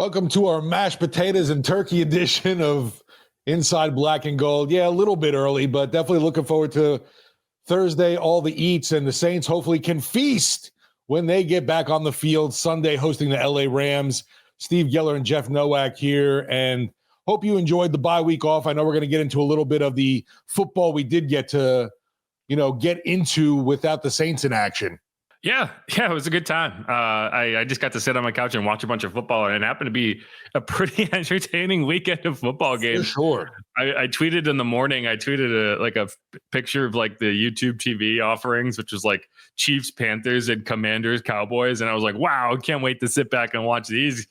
Welcome to our mashed potatoes and turkey edition of Inside Black and Gold. Yeah, a little bit early, but definitely looking forward to Thursday, all the eats, and the Saints hopefully can feast when they get back on the field Sunday hosting the LA Rams. Steve Geller and Jeff Nowak here, and hope you enjoyed the bye week off. I know we're going to get into a little bit of the football we did get to, get into without the Saints in action. Yeah, it was a good time. I just got to sit on my couch and watch a bunch of football, and it happened to be a pretty entertaining weekend of football games. For sure. I tweeted in the morning. I tweeted a picture of like the YouTube TV offerings, which was like Chiefs, Panthers, and Commanders, Cowboys, and I was like, wow, can't wait to sit back and watch these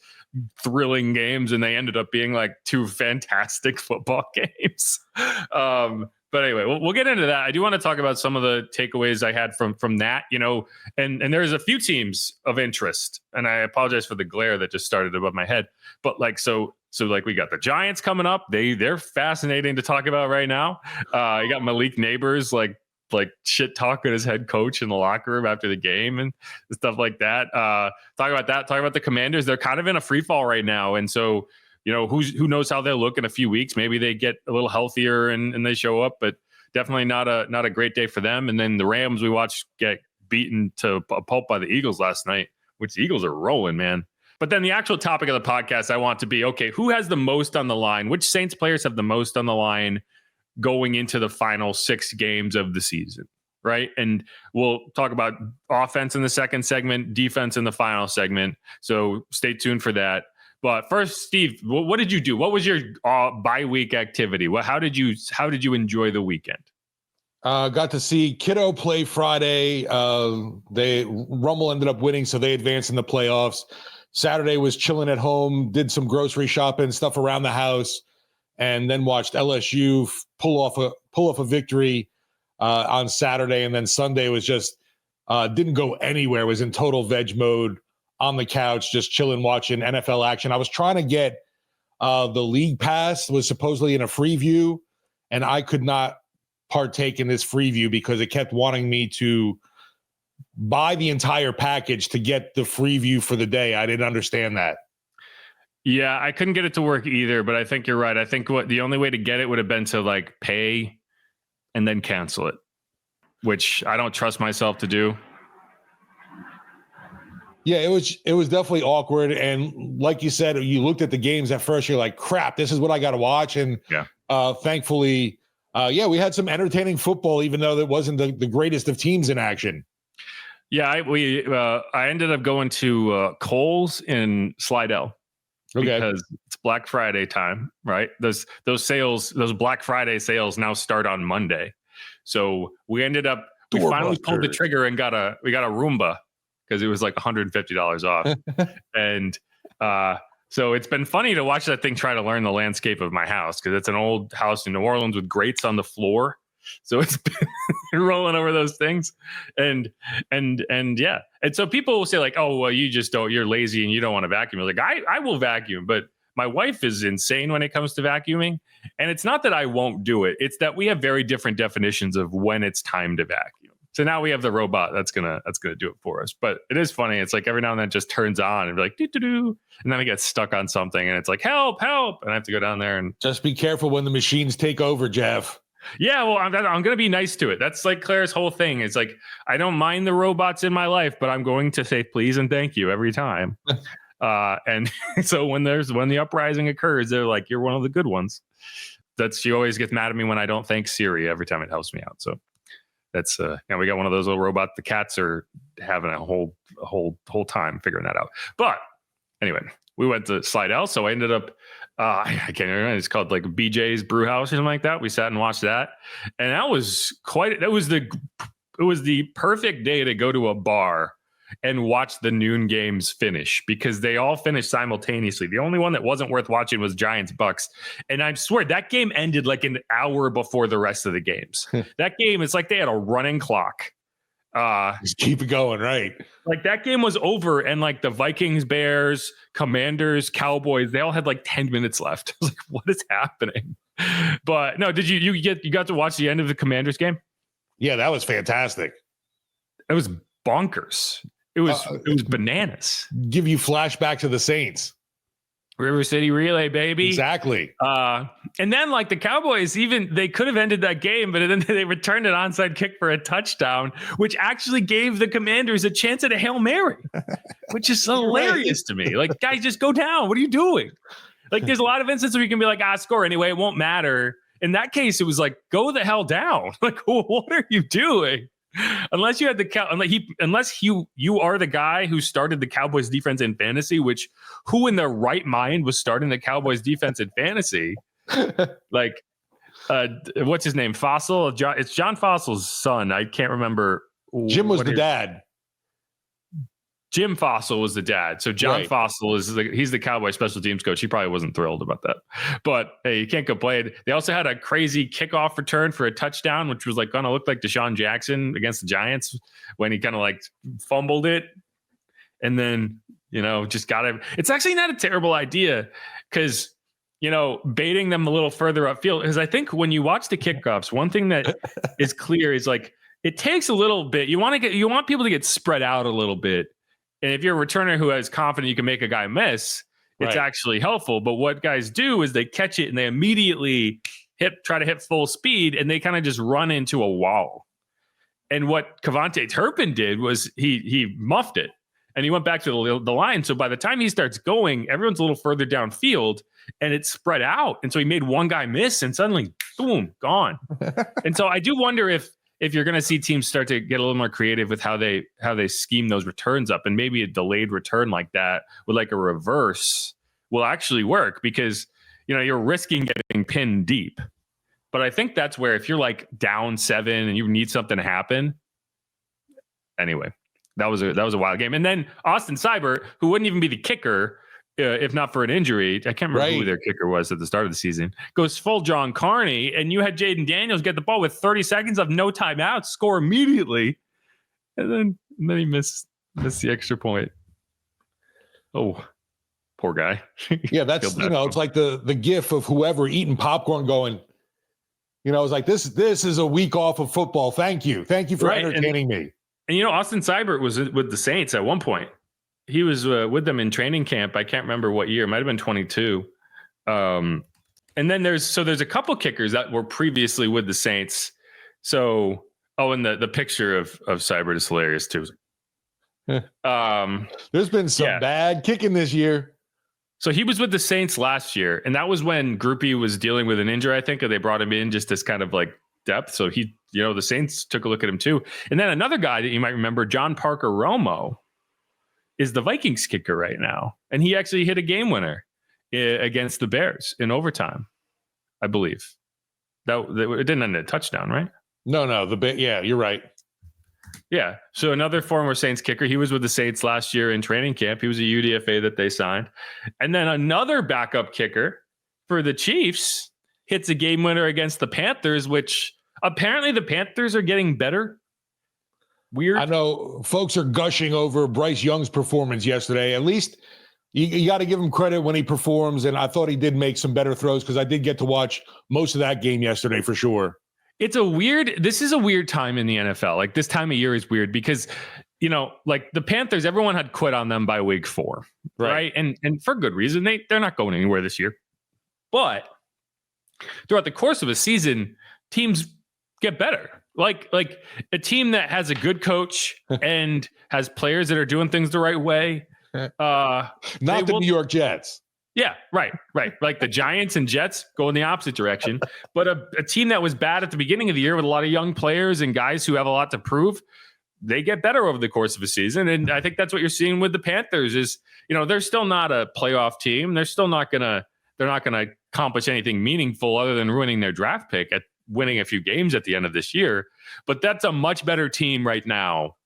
thrilling games. And they ended up being like two fantastic football games. But anyway, we'll get into that. I do want to talk about some of the takeaways I had from that, and there's a few teams of interest, and I apologize for the glare that just started above my head. But so we got the Giants coming up. They're fascinating to talk about right now. You got Malik Neighbors like shit talking his head coach in the locker room after the game and stuff like that. Talk about the Commanders. They're kind of in a free fall right now, and so. Who knows how they'll look in a few weeks. Maybe they get a little healthier and they show up, but definitely not a great day for them. And then the Rams we watched get beaten to a pulp by the Eagles last night, which the Eagles are rolling, man. But then the actual topic of the podcast, I want to be, okay, who has the most on the line? Which Saints players have the most on the line going into the final 6 games of the season, right? And we'll talk about offense in the second segment, defense in the final segment. So stay tuned for that. But first, Steve, what did you do? What was your bye week activity? How did you enjoy the weekend? Got to see Kiddo play Friday. Rumble ended up winning, so they advanced in the playoffs. Saturday was chilling at home, did some grocery shopping, stuff around the house, and then watched LSU pull off a victory on Saturday. And then Sunday was just didn't go anywhere. Was in total veg mode. On the couch, just chilling, watching NFL action. I was trying to get the league pass, was supposedly in a free view, and I could not partake in this free view because it kept wanting me to buy the entire package to get the free view for the day. I didn't understand that. Yeah, I couldn't get it to work either, but I think you're right. I think the only way to get it would have been to like pay and then cancel it, which I don't trust myself to do. Yeah, it was definitely awkward. And like you said, you looked at the games at first, you're like, crap, this is what I got to watch. And thankfully, we had some entertaining football, even though it wasn't the greatest of teams in action. Yeah, I ended up going to Kohl's in Slidell because it's Black Friday time, right? Those sales, those Black Friday sales now start on Monday. So we finally pulled the trigger and got a Roomba. Because it was like $150 off. And so it's been funny to watch that thing try to learn the landscape of my house because it's an old house in New Orleans with grates on the floor. So it's been rolling over those things. And yeah. And so people will say like, oh, well, you're lazy and you don't want to vacuum. Like I will vacuum, but my wife is insane when it comes to vacuuming. And it's not that I won't do it. It's that we have very different definitions of when it's time to vacuum. So now we have the robot that's gonna do it for us. But it is funny. It's like every now and then it just turns on and be like, doo-doo-doo. And then I get stuck on something and it's like, help. And I have to go down there and just be careful when the machines take over, Jeff. Yeah, well, I'm going to be nice to it. That's like Claire's whole thing. It's like, I don't mind the robots in my life, but I'm going to say please and thank you every time. And so when the uprising occurs, they're like, you're one of the good ones. She always gets mad at me when I don't thank Siri every time it helps me out. So that's we got one of those little robots. The cats are having a whole time figuring that out. But anyway, we went to Slidell, so I ended up I can't remember. It's called like BJ's Brew House or something like that. We sat and watched that, and it was the perfect day to go to a bar and watch the noon games finish because they all finished simultaneously. The only one that wasn't worth watching was Giants Bucks. And I swear that game ended like an hour before the rest of the games. That game, it's like they had a running clock. Just keep it going, right? Like that game was over and like the Vikings, Bears, Commanders, Cowboys, they all had like 10 minutes left. I was like, what is happening? But no, did you got to watch the end of the Commanders game? Yeah, that was fantastic. It was bonkers. It was bananas. Give you flashback to the Saints. River City Relay, baby. Exactly. And then like the Cowboys, they could have ended that game, but then they returned an onside kick for a touchdown, which actually gave the Commanders a chance at a Hail Mary, which is hilarious to me. Like, guys, just go down. What are you doing? Like, there's a lot of instances where you can be like, score anyway. It won't matter. In that case, it was like, go the hell down. Like, what are you doing? Unless you had unless you are the guy who started the Cowboys defense in fantasy, which who in their right mind was starting the Cowboys defense in fantasy? Like, what's his name? Fossil? It's John Fossil's son. I can't remember. Jim was the dad. Jim Fossil was the dad. So John Fossil he's the Cowboy special teams coach. He probably wasn't thrilled about that, but hey, you can't complain. They also had a crazy kickoff return for a touchdown, which was like going to look like Deshaun Jackson against the Giants when he kind of like fumbled it. And then, just got it. It's actually not a terrible idea because, baiting them a little further upfield. Because I think when you watch the kickoffs, one thing that is clear is like, it takes a little bit. You want people to get spread out a little bit. And if you're a returner who is confident you can make a guy miss, it's actually helpful. But what guys do is they catch it and they immediately try to hit full speed, and they kind of just run into a wall. And what Cavante Turpin did was he muffed it, and he went back to the line. So by the time he starts going, everyone's a little further downfield, and it's spread out. And so he made one guy miss, and suddenly, boom, gone. And so I do wonder if you're going to see teams start to get a little more creative with how they scheme those returns up, and maybe a delayed return like that with like a reverse will actually work because, you're risking getting pinned deep. But I think that's where if you're like down 7 and you need something to happen. Anyway, that was a wild game. And then Austin Seibert, who wouldn't even be the kicker, if not for an injury, I can't remember who their kicker was at the start of the season, goes full John Carney, and you had Jaden Daniels get the ball with 30 seconds of no timeouts, score immediately, and then he missed the extra point. Oh, poor guy. Yeah, that's it's like the gif of whoever eating popcorn going, it's like this is a week off of football. Thank you for entertaining me. And Austin Seibert was with the Saints at one point. He was with them in training camp. I can't remember what year. It might have been 22. And then there's a couple kickers that were previously with the Saints. So, and the picture of Seibert is hilarious too. There's been some bad kicking this year. So he was with the Saints last year, and that was when Groupie was dealing with an injury, I think, or they brought him in just as kind of like depth. So he, the Saints took a look at him too. And then another guy that you might remember, John Parker Romo, is the Vikings kicker right now. And he actually hit a game winner against the Bears in overtime, I believe. That it didn't end in a touchdown, right? No, you're right. Yeah. So another former Saints kicker. He was with the Saints last year in training camp. He was a UDFA that they signed. And then another backup kicker for the Chiefs hits a game winner against the Panthers, which apparently the Panthers are getting better. Weird. I know folks are gushing over Bryce Young's performance yesterday. At least you got to give him credit when he performs. And I thought he did make some better throws because I did get to watch most of that game yesterday for sure. This is a weird time in the NFL. Like this time of year is weird because, like the Panthers, everyone had quit on them by week 4. Right. And for good reason. They're not going anywhere this year. But throughout the course of a season, teams get better. Like a team that has a good coach and has players that are doing things the right way. Not the New York Jets. Yeah, right. Like the Giants and Jets go in the opposite direction. But a team that was bad at the beginning of the year with a lot of young players and guys who have a lot to prove, they get better over the course of a season. And I think that's what you're seeing with the Panthers is, they're still not a playoff team. They're not going to accomplish anything meaningful other than ruining their draft pick at winning a few games at the end of this year. But that's a much better team right now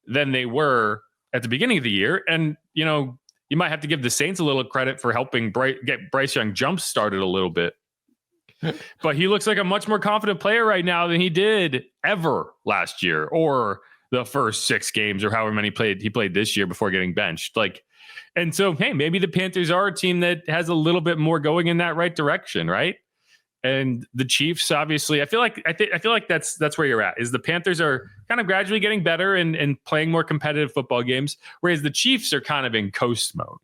than they were at the beginning of the year. And, you might have to give the Saints a little credit for helping get Bryce Young jump started a little bit. But he looks like a much more confident player right now than he did ever last year or the first 6 games or however many he played this year before getting benched. And so, hey, maybe the Panthers are a team that has a little bit more going in that right direction, right? And the Chiefs, obviously, I feel like that's where you're at. Is the Panthers are kind of gradually getting better and playing more competitive football games, whereas the Chiefs are kind of in coast mode.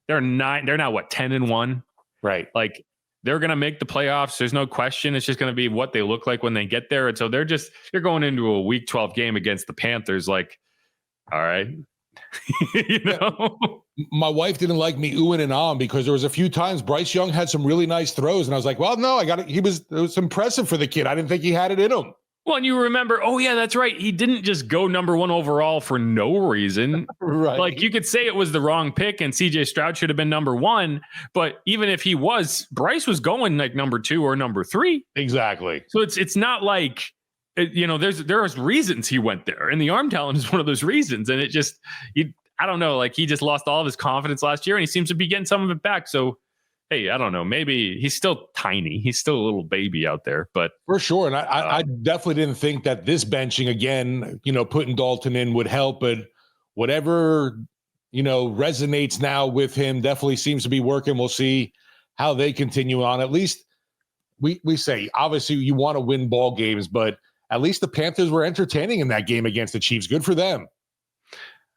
They're now what, 10-1? Right. Like, they're going to make the playoffs. There's no question. It's just going to be what they look like when they get there. And so you're going into a week 12 game against the Panthers. Like, all right. My wife didn't like me oohing and ahhing because there was a few times Bryce Young had some really nice throws. And I was like, well, no, it was impressive for the kid. I didn't think he had it in him. Well, and you remember, oh yeah, that's right. He didn't just go number 1 overall for no reason. Right. Like, you could say it was the wrong pick and CJ Stroud should have been number 1, but even if he was, Bryce was going like number 2 or number 3. Exactly. So it's not like, there's reasons he went there, and the arm talent is one of those reasons. And I don't know, like, he just lost all of his confidence last year and he seems to be getting some of it back. So, hey, I don't know. Maybe he's still tiny. He's still a little baby out there, but for sure. And I definitely didn't think that this benching again, putting Dalton in would help, but whatever, resonates now with him definitely seems to be working. We'll see how they continue on. At least we say, obviously you want to win ball games, but at least the Panthers were entertaining in that game against the Chiefs. Good for them.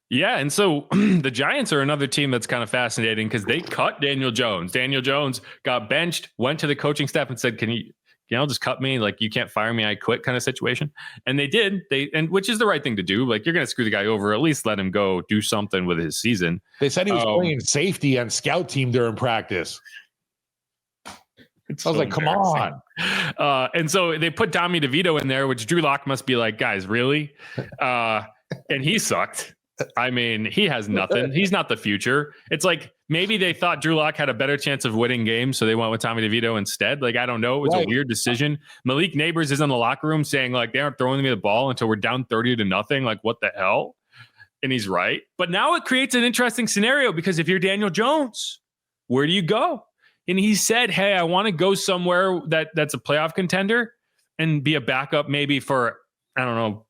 Yeah, and so the Giants are another team that's kind of fascinating because they cut Daniel Jones. Daniel Jones got benched, went to the coaching staff and said, can you just cut me? Like, you can't fire me, I quit kind of situation. And they did, and which is the right thing to do. Like, you're going to screw the guy over, at least let him go do something with his season. They said he was playing safety on scout team during practice. I was like, come on. And so they put Tommy DeVito in there, which Drew Lock must be like, guys, really? And he sucked. I mean, he has nothing. He's not the future. It's like maybe they thought Drew Lock had a better chance of winning games, so they went with Tommy DeVito instead. Like, I don't know. It was a weird decision. Malik Neighbors is in the locker room saying, like, they aren't throwing me the ball until we're down 30-0. Like, what the hell? And he's right. But now it creates an interesting scenario because if you're Daniel Jones, where do you go? And he said, hey, I want to go somewhere that's a playoff contender and be a backup maybe for, I don't know,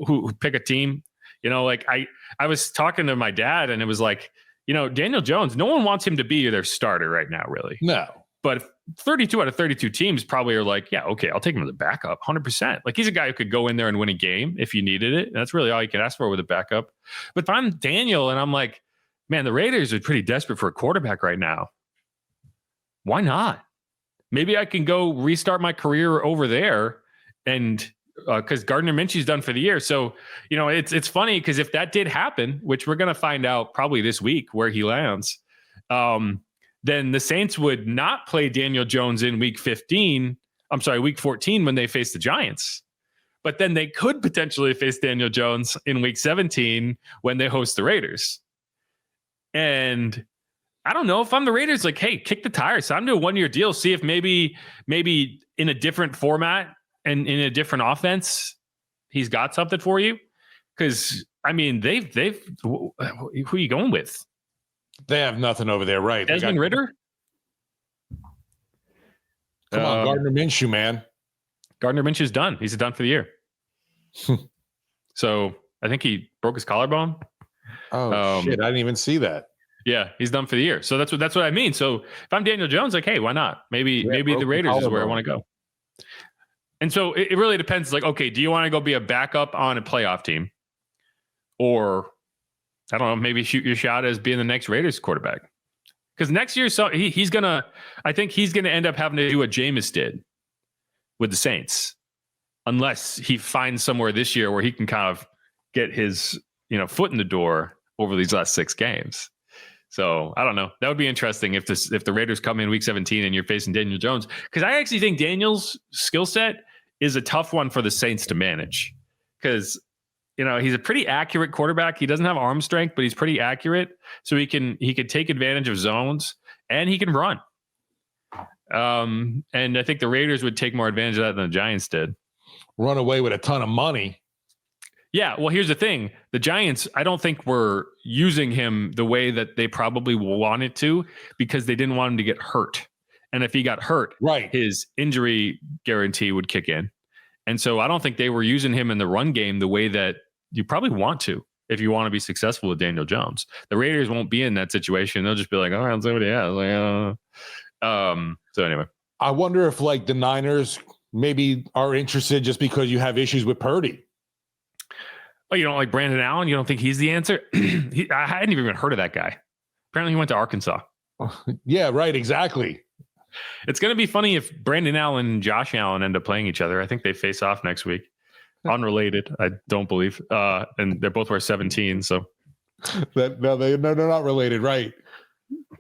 who pick a team. Like I was talking to my dad and it was like, Daniel Jones, no one wants him to be their starter right now, really. No. But 32 out of 32 teams probably are like, yeah, okay, I'll take him as a backup, 100%. Like, he's a guy who could go in there and win a game if you needed it. And that's really all you can ask for with a backup. But if I'm Daniel and I'm like, man, the Raiders are pretty desperate for a quarterback right now. Why not? Maybe I can go restart my career over there and because Gardner Minshew's done for the year. So, it's funny because if that did happen, which we're going to find out probably this week where he lands, then the Saints would not play Daniel Jones in week 14 when they face the Giants. But then they could potentially face Daniel Jones in week 17 when they host the Raiders. And I don't know if I'm the Raiders, like, hey, kick the tires. Sign him to a 1-year deal. See if maybe in a different format and in a different offense, he's got something for you. Because I mean, who are you going with? They have nothing over there, right? Desmond Ridder. Come on, Gardner Minshew, man. Gardner Minshew's done. He's done for the year. So I think he broke his collarbone. Oh shit! I didn't even see that. Yeah, he's done for the year. So that's what I mean. So if I'm Daniel Jones, like, hey, why not? Maybe the Raiders is where I want to go. And so it really depends. Like, okay, do you want to go be a backup on a playoff team, or I don't know, maybe shoot your shot as being the next Raiders quarterback? Because next year, I think he's gonna end up having to do what Jameis did with the Saints, unless he finds somewhere this year where he can kind of get his foot in the door over these last 6 games. So I don't know. That would be interesting if the Raiders come in week 17 and you're facing Daniel Jones, because I actually think Daniel's skill set is a tough one for the Saints to manage, because he's a pretty accurate quarterback. He doesn't have arm strength, but he's pretty accurate, so he could take advantage of zones and he can run. And I think the Raiders would take more advantage of that than the Giants did. Run away with a ton of money. Yeah, well, here's the thing. The Giants, I don't think were using him the way that they probably wanted to, because they didn't want him to get hurt. And if he got hurt, right, his injury guarantee would kick in. And so I don't think they were using him in the run game the way that you probably want to if you want to be successful with Daniel Jones. The Raiders won't be in that situation. They'll just be like, all right, let's see what he has. So anyway. I wonder if like the Niners maybe are interested just because you have issues with Purdy. Oh, you don't like Brandon Allen? You don't think he's the answer? I hadn't even heard of that guy. Apparently he went to Arkansas. Yeah, right. Exactly. It's going to be funny if Brandon Allen and Josh Allen end up playing each other. I think they face off next week. Unrelated, I don't believe. And they're both wear 17. So they're not related. Right.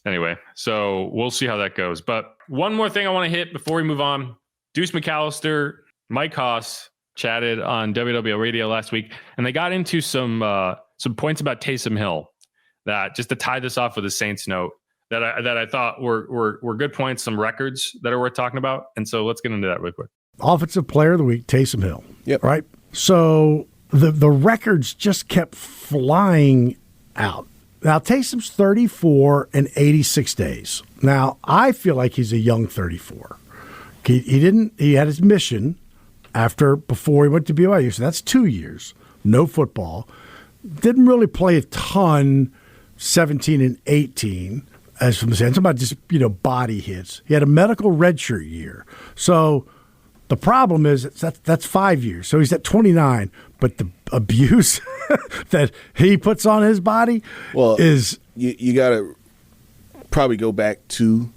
Anyway, so we'll see how that goes. But one more thing I want to hit before we move on. Deuce McAllister, Mike Haas chatted on WWL Radio last week, and they got into some points about Taysom Hill that, just to tie this off with a Saints note, that I thought were good points, some records that are worth talking about. And so let's get into that real quick. Offensive Player of the Week, Taysom Hill. Yep. Right? So the records just kept flying out. Now, Taysom's 34 and 86 days. Now, I feel like he's a young 34. He had his mission before he went to BYU, so that's 2 years. No football. Didn't really play a ton, 17 and 18, as from the sense about just, body hits. He had a medical redshirt year. So the problem is that's 5 years. So he's at 29, but the abuse that he puts on his body is... You got to probably go back to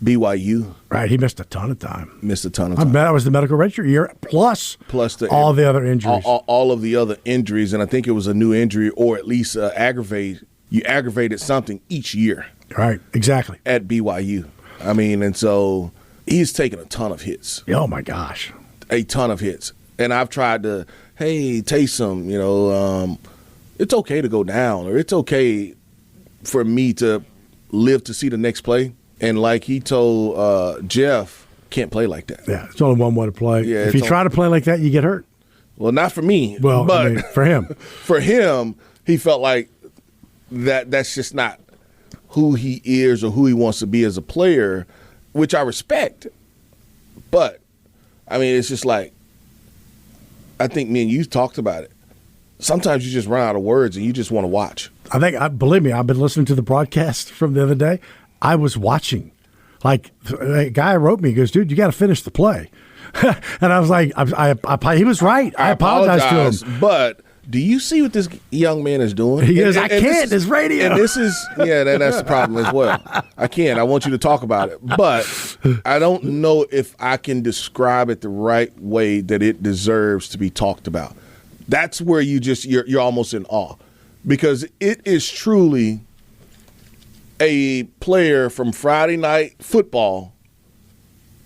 BYU. Right, he missed a ton of time. That was the medical redshirt year, plus all the other injuries. All of the other injuries, and I think it was a new injury, or at least you aggravated something each year. Right, exactly. At BYU. I mean, and so he's taken a ton of hits. Oh, my gosh. A ton of hits. And I've tried to, hey, Taysom, it's okay to go down, or it's okay for me to live to see the next play. And like he told Jeff, can't play like that. Yeah, it's only one way to play. Yeah, if you try to play like that, you get hurt. Well, not for me. Well, but for him. For him, he felt like that's just not who he is or who he wants to be as a player, which I respect. But, I mean, it's just like, I think me and you talked about it. Sometimes you just run out of words and you just want to watch. Believe me, I've been listening to the broadcast from the other day. I was watching. Like, a guy wrote me, he goes, dude, you got to finish the play. And I was like, he was right. I apologize to him. But do you see what this young man is doing? He is. I can't. It's radio. And this is, that's the problem as well. I can't. I want you to talk about it. But I don't know if I can describe it the right way that it deserves to be talked about. That's where you're almost in awe. Because it is truly a player from Friday night football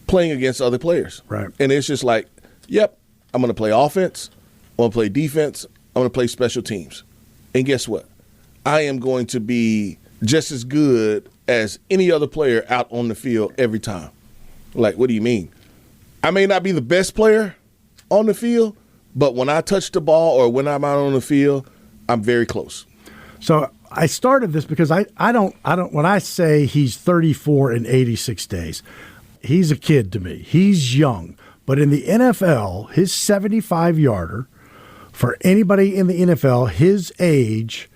playing against other players. Right. And it's just like, yep, I'm going to play offense. I'm going to play defense. I'm going to play special teams. And guess what? I am going to be just as good as any other player out on the field every time. Like, what do you mean? I may not be the best player on the field, but when I touch the ball or when I'm out on the field, I'm very close. So I started this because I don't when I say he's 34 and 86 days, he's a kid to me. He's young. But in the NFL, his 75-yarder, for anybody in the NFL his age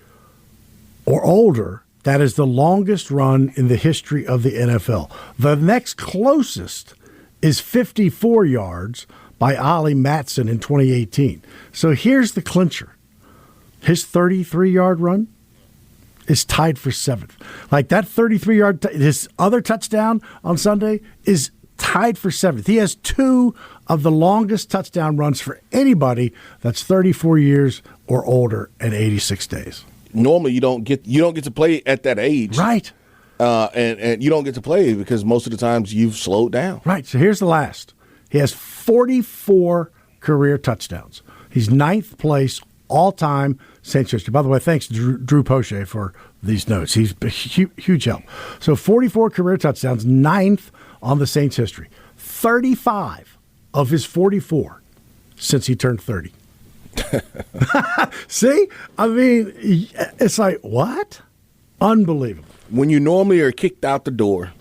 or older, that is the longest run in the history of the NFL. The next closest is 54 yards by Ollie Matson in 2018. So here's the clincher. His 33-yard run is tied for 7th. Like that 33-yard, his other touchdown on Sunday is tied for 7th. He has 2 of the longest touchdown runs for anybody that's 34 years or older and 86 days. Normally, you don't get to play at that age, right? And you don't get to play because most of the times you've slowed down, right? So here's the last. He has 44 career touchdowns. He's 9th place all-time Saints history. By the way, thanks to Drew Poche for these notes. He's a huge help. So 44 career touchdowns, 9th on the Saints history. 35 of his 44 since he turned 30. See? I mean, it's like, what? Unbelievable. When you normally are kicked out the door,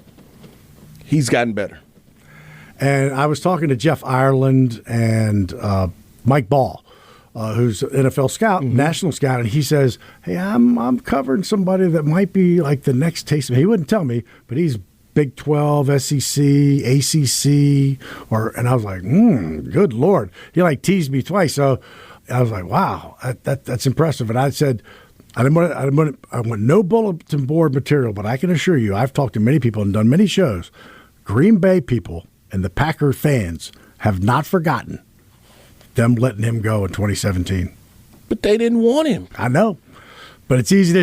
he's gotten better. And I was talking to Jeff Ireland and Mike Ball, who's an NFL scout, national scout, and he says, hey, I'm covering somebody that might be like the next Taysom. He wouldn't tell me, but he's Big 12, SEC, ACC, and I was like, good Lord. He like teased me twice. So I was like, wow, that's impressive. And I said, I want no bulletin board material, but I can assure you, I've talked to many people and done many shows. Green Bay people and the Packer fans have not forgotten them letting him go in 2017. But they didn't want him. I know. But it's easy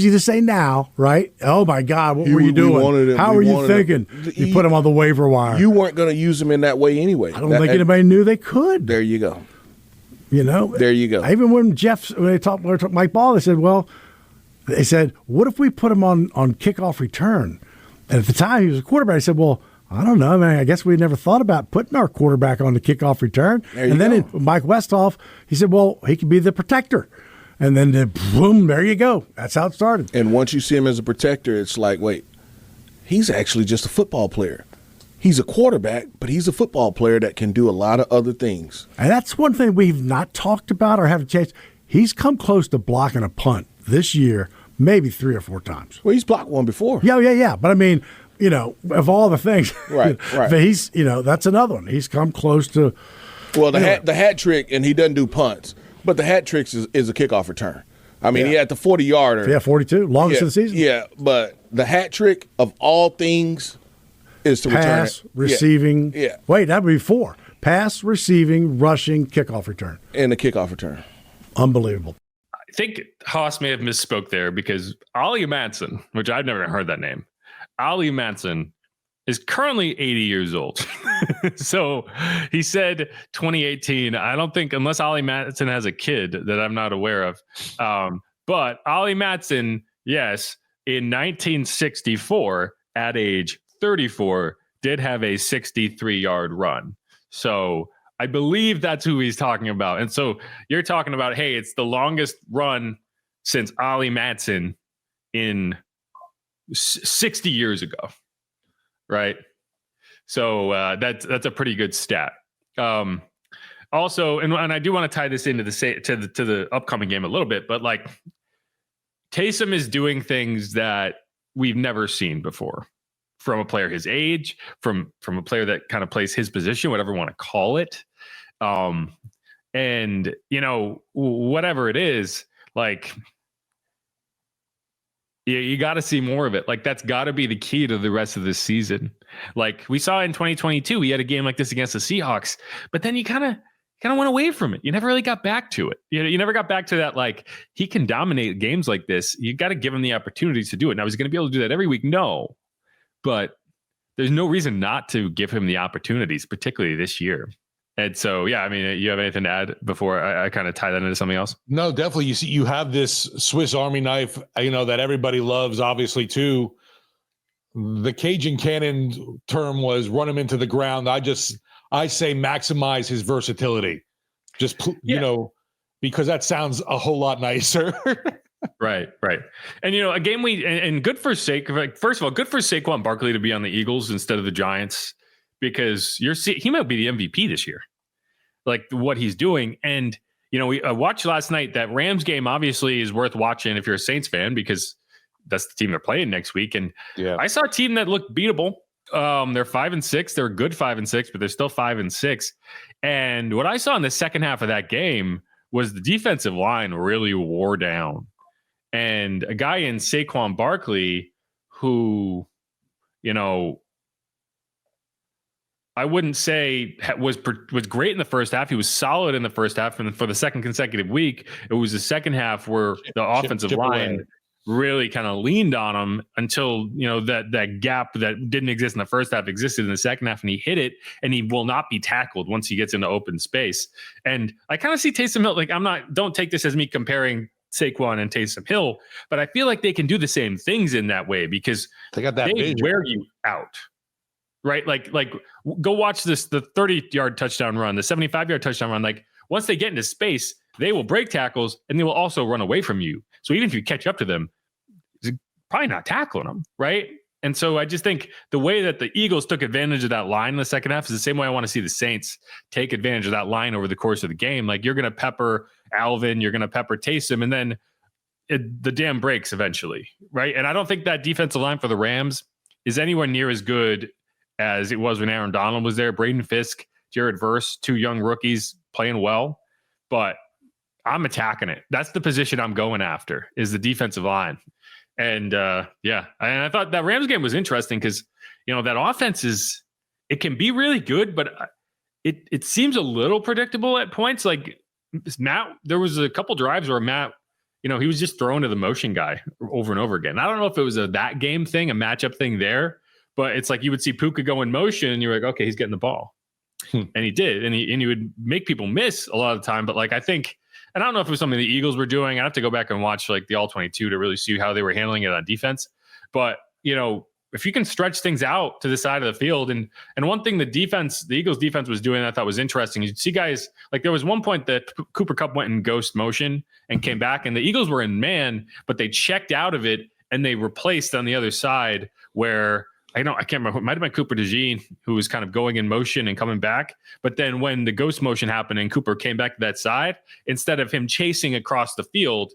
to say now, right? Oh, my God, what were you doing? How were you thinking? You put him on the waiver wire. You weren't going to use him in that way anyway. I don't think anybody knew they could. There you go. There you go. Even when they talked Mike Ball, they said, what if we put him on kickoff return? And at the time, he was a quarterback. He said, well, I don't know, man. I guess we never thought about putting our quarterback on the kickoff return. And then Mike Westhoff, he said, well, he could be the protector. And then, boom, there you go. That's how it started. And once you see him as a protector, it's like, wait, he's actually just a football player. He's a quarterback, but he's a football player that can do a lot of other things. And that's one thing we've not talked about or haven't changed. He's come close to blocking a punt this year, maybe 3 or 4 times. Well, he's blocked one before. Yeah. But I mean, of all the things, right. But he's, that's another one. He's come close to. Well, the hat trick, and he doesn't do punts, but the hat trick is a kickoff return. I mean, he had the 40-yarder. Yeah, 42, longest of the season. Yeah, but the hat trick of all things is to pass, return it. Receiving. Yeah. Wait, that would be 4. Pass, receiving, rushing, kickoff return. And the kickoff return. Unbelievable. I think Haas may have misspoke there because Ollie Matson, which I've never heard that name, Ollie Matson is currently 80 years old. So he said 2018. I don't think, unless Ollie Matson has a kid that I'm not aware of. But Ollie Matson, yes, in 1964, at age 34, did have a 63-yard run. So I believe that's who he's talking about. And so you're talking about, hey, it's the longest run since Ollie Matson in 60 years ago. Right. So that's a pretty good stat. Also, and I do want to tie this into the upcoming game a little bit, but like Taysom is doing things that we've never seen before from a player his age, from a player that kind of plays his position, whatever you want to call it. And whatever it is, like you got to see more of it. Like that's got to be the key to the rest of this season. Like we saw in 2022, we had a game like this against the Seahawks, but then you kind of went away from it. You never really got back to it. You never got back to that. Like he can dominate games like this. You got to give him the opportunities to do it. Now, is he going to be able to do that every week? No, but there's no reason not to give him the opportunities, particularly this year. And so, yeah, I mean, you have anything to add before I kind of tie that into something else? No, definitely. You have this Swiss Army knife, that everybody loves, obviously, too. The Cajun Cannon term was run him into the ground. I say maximize his versatility. Just, because that sounds a whole lot nicer. Right. And, a game and good for first of all, good for Saquon Barkley to be on the Eagles instead of the Giants. Because he might be the MVP this year, like what he's doing. And, we watched last night. That Rams game obviously is worth watching if you're a Saints fan, because that's the team they're playing next week. And I saw a team that looked beatable. They're 5-6. They're a good 5-6, but they're still 5-6. And what I saw in the second half of that game was the defensive line really wore down. And a guy in Saquon Barkley who, I wouldn't say was great in the first half. He was solid in the first half, and for the second consecutive week, it was the second half where the offensive line really kind of leaned on him until that gap that didn't exist in the first half existed in the second half, and he hit it, and he will not be tackled once he gets into open space. And I kind of see Taysom Hill, like don't take this as me comparing Saquon and Taysom Hill, but I feel like they can do the same things in that way because they got that they wear you out. Right? Like go watch the 30-yard touchdown run, the 75-yard touchdown run. Like once they get into space, they will break tackles and they will also run away from you. So even if you catch up to them, it's probably not tackling them. Right. And so I just think the way that the Eagles took advantage of that line in the second half is the same way I want to see the Saints take advantage of that line over the course of the game. Like you're going to pepper Alvin, you're going to pepper Taysom, and then the dam breaks eventually. Right. And I don't think that defensive line for the Rams is anywhere near as good as it was when Aaron Donald was there. Braden Fisk, Jared Verse, 2 young rookies playing well. But I'm attacking it. That's the position I'm going after, is the defensive line. And I thought that Rams game was interesting because, that offense it can be really good, but it seems a little predictable at points. Like Matt, there was a couple drives where Matt, he was just throwing to the motion guy over and over again. I don't know if it was that game thing, a matchup thing there, but it's like you would see Puka go in motion and you're like, okay, he's getting the ball. And he did. And he would make people miss a lot of the time. But like, I think, and I don't know if it was something the Eagles were doing. I have to go back and watch like the All-22 to really see how they were handling it on defense. But, if you can stretch things out to the side of the field, and one thing the Eagles defense was doing that I thought was interesting, you'd see guys, like there was one point that Cooper Kupp went in ghost motion and came back, and the Eagles were in man, but they checked out of it and they replaced on the other side where I can't remember, it might have been Cooper DeJean who was kind of going in motion and coming back. But then when the ghost motion happened and Cooper came back to that side, instead of him chasing across the field,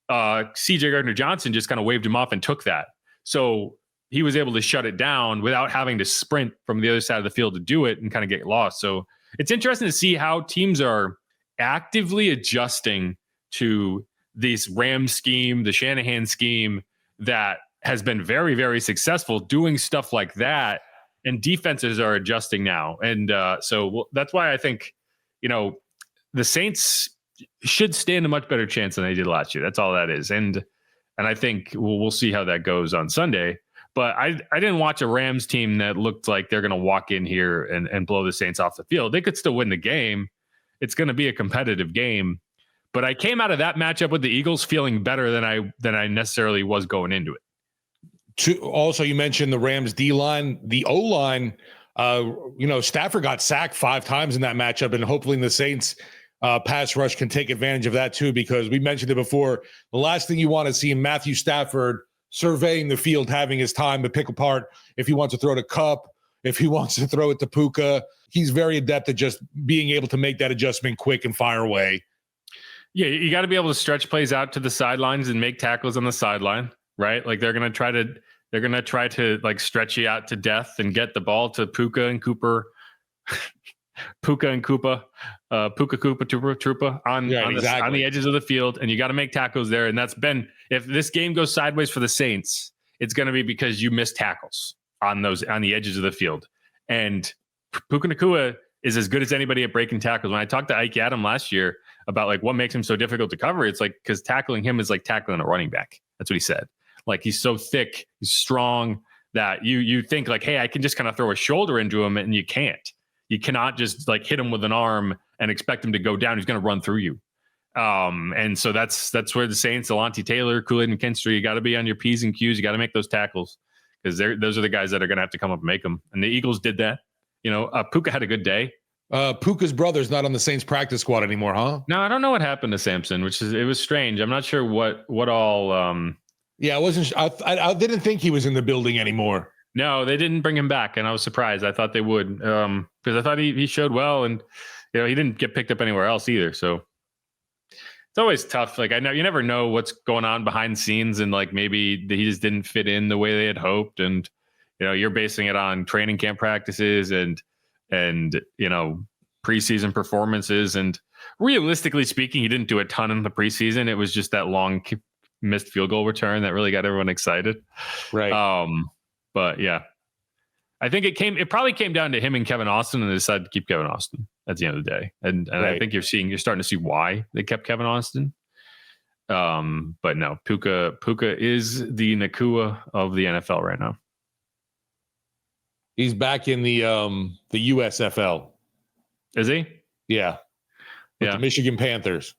CJ Gardner-Johnson just kind of waved him off and took that. So he was able to shut it down without having to sprint from the other side of the field to do it and kind of get lost. So it's interesting to see how teams are actively adjusting to this Rams scheme, the Shanahan scheme that has been very, very successful doing stuff like that. And defenses are adjusting now. And so that's why I think, the Saints should stand a much better chance than they did last year. That's all that is. And I think we'll see how that goes on Sunday. But I didn't watch a Rams team that looked like they're going to walk in here and blow the Saints off the field. They could still win the game. It's going to be a competitive game. But I came out of that matchup with the Eagles feeling better than I necessarily was going into it. Also, you mentioned the Rams D-line. The O-line, Stafford got sacked 5 times in that matchup, and hopefully the Saints pass rush can take advantage of that too, because we mentioned it before. The last thing you want to see in Matthew Stafford surveying the field, having his time to pick apart if he wants to throw to Kupp, if he wants to throw it to Puka. He's very adept at just being able to make that adjustment quick and fire away. Yeah, you got to be able to stretch plays out to the sidelines and make tackles on the sideline, right? Like they're going to try to like stretch you out to death and get the ball to Puka and Cooper. Puka Trupa on the edges of the field, and you got to make tackles there. And that's been, if this game goes sideways for the Saints, it's going to be because you missed tackles on the edges of the field. And Puka Nacua is as good as anybody at breaking tackles. When I talked to Ike Adam last year about like what makes him so difficult to cover, it's like because tackling him is like tackling a running back. That's what he said. Like he's so thick, he's strong that you think like, hey, I can just kind of throw a shoulder into him, and you can't. You cannot just like hit him with an arm and expect him to go down. He's going to run through you. And so that's where the Saints, Alontae Taylor, Kool-Aid and Kendre, you got to be on your P's and Q's. You got to make those tackles because those are the guys that are going to have to come up and make them. And the Eagles did that. Puka had a good day. Puka's brother's not on the Saints practice squad anymore, huh? No, I don't know what happened to Samson, it was strange. I'm not sure what all. Yeah, I didn't think he was in the building anymore. No, they didn't bring him back, and I was surprised. I thought they would, because I thought he showed well, and he didn't get picked up anywhere else either. So it's always tough. Like you never know what's going on behind the scenes, and like maybe he just didn't fit in the way they had hoped, and you're basing it on training camp practices and preseason performances. And realistically speaking, he didn't do a ton in the preseason. It was just that long missed field goal return that really got everyone excited. Right. But yeah, I think it probably came down to him and Kevin Austin, and they decided to keep Kevin Austin at the end of the day. And right. I think you're starting to see why they kept Kevin Austin. But no, Puka is the Nacua of the NFL right now. He's back in the USFL. Is he? Yeah. With the Michigan Panthers.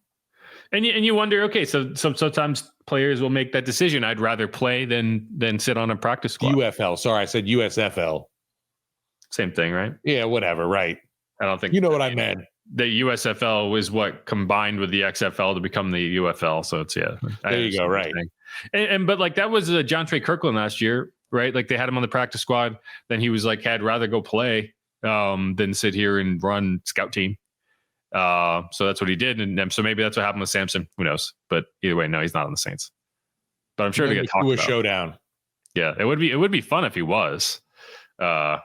And you wonder, okay, so sometimes players will make that decision. I'd rather play than sit on a practice squad. UFL. Sorry, I said USFL. Same thing, right? Yeah, whatever. Right. I don't think what I meant. The USFL was what combined with the XFL to become the UFL. So it's There you go. Right. But like that was John Trey Kirkland last year, right? Like they had him on the practice squad. Then he was like, I'd rather go play than sit here and run scout team. So that's what he did, and so maybe that's what happened with Samson. Who knows? But either way, no, he's not on the Saints. But I'm sure to get talked about. Showdown. Yeah, it would be fun if he was. But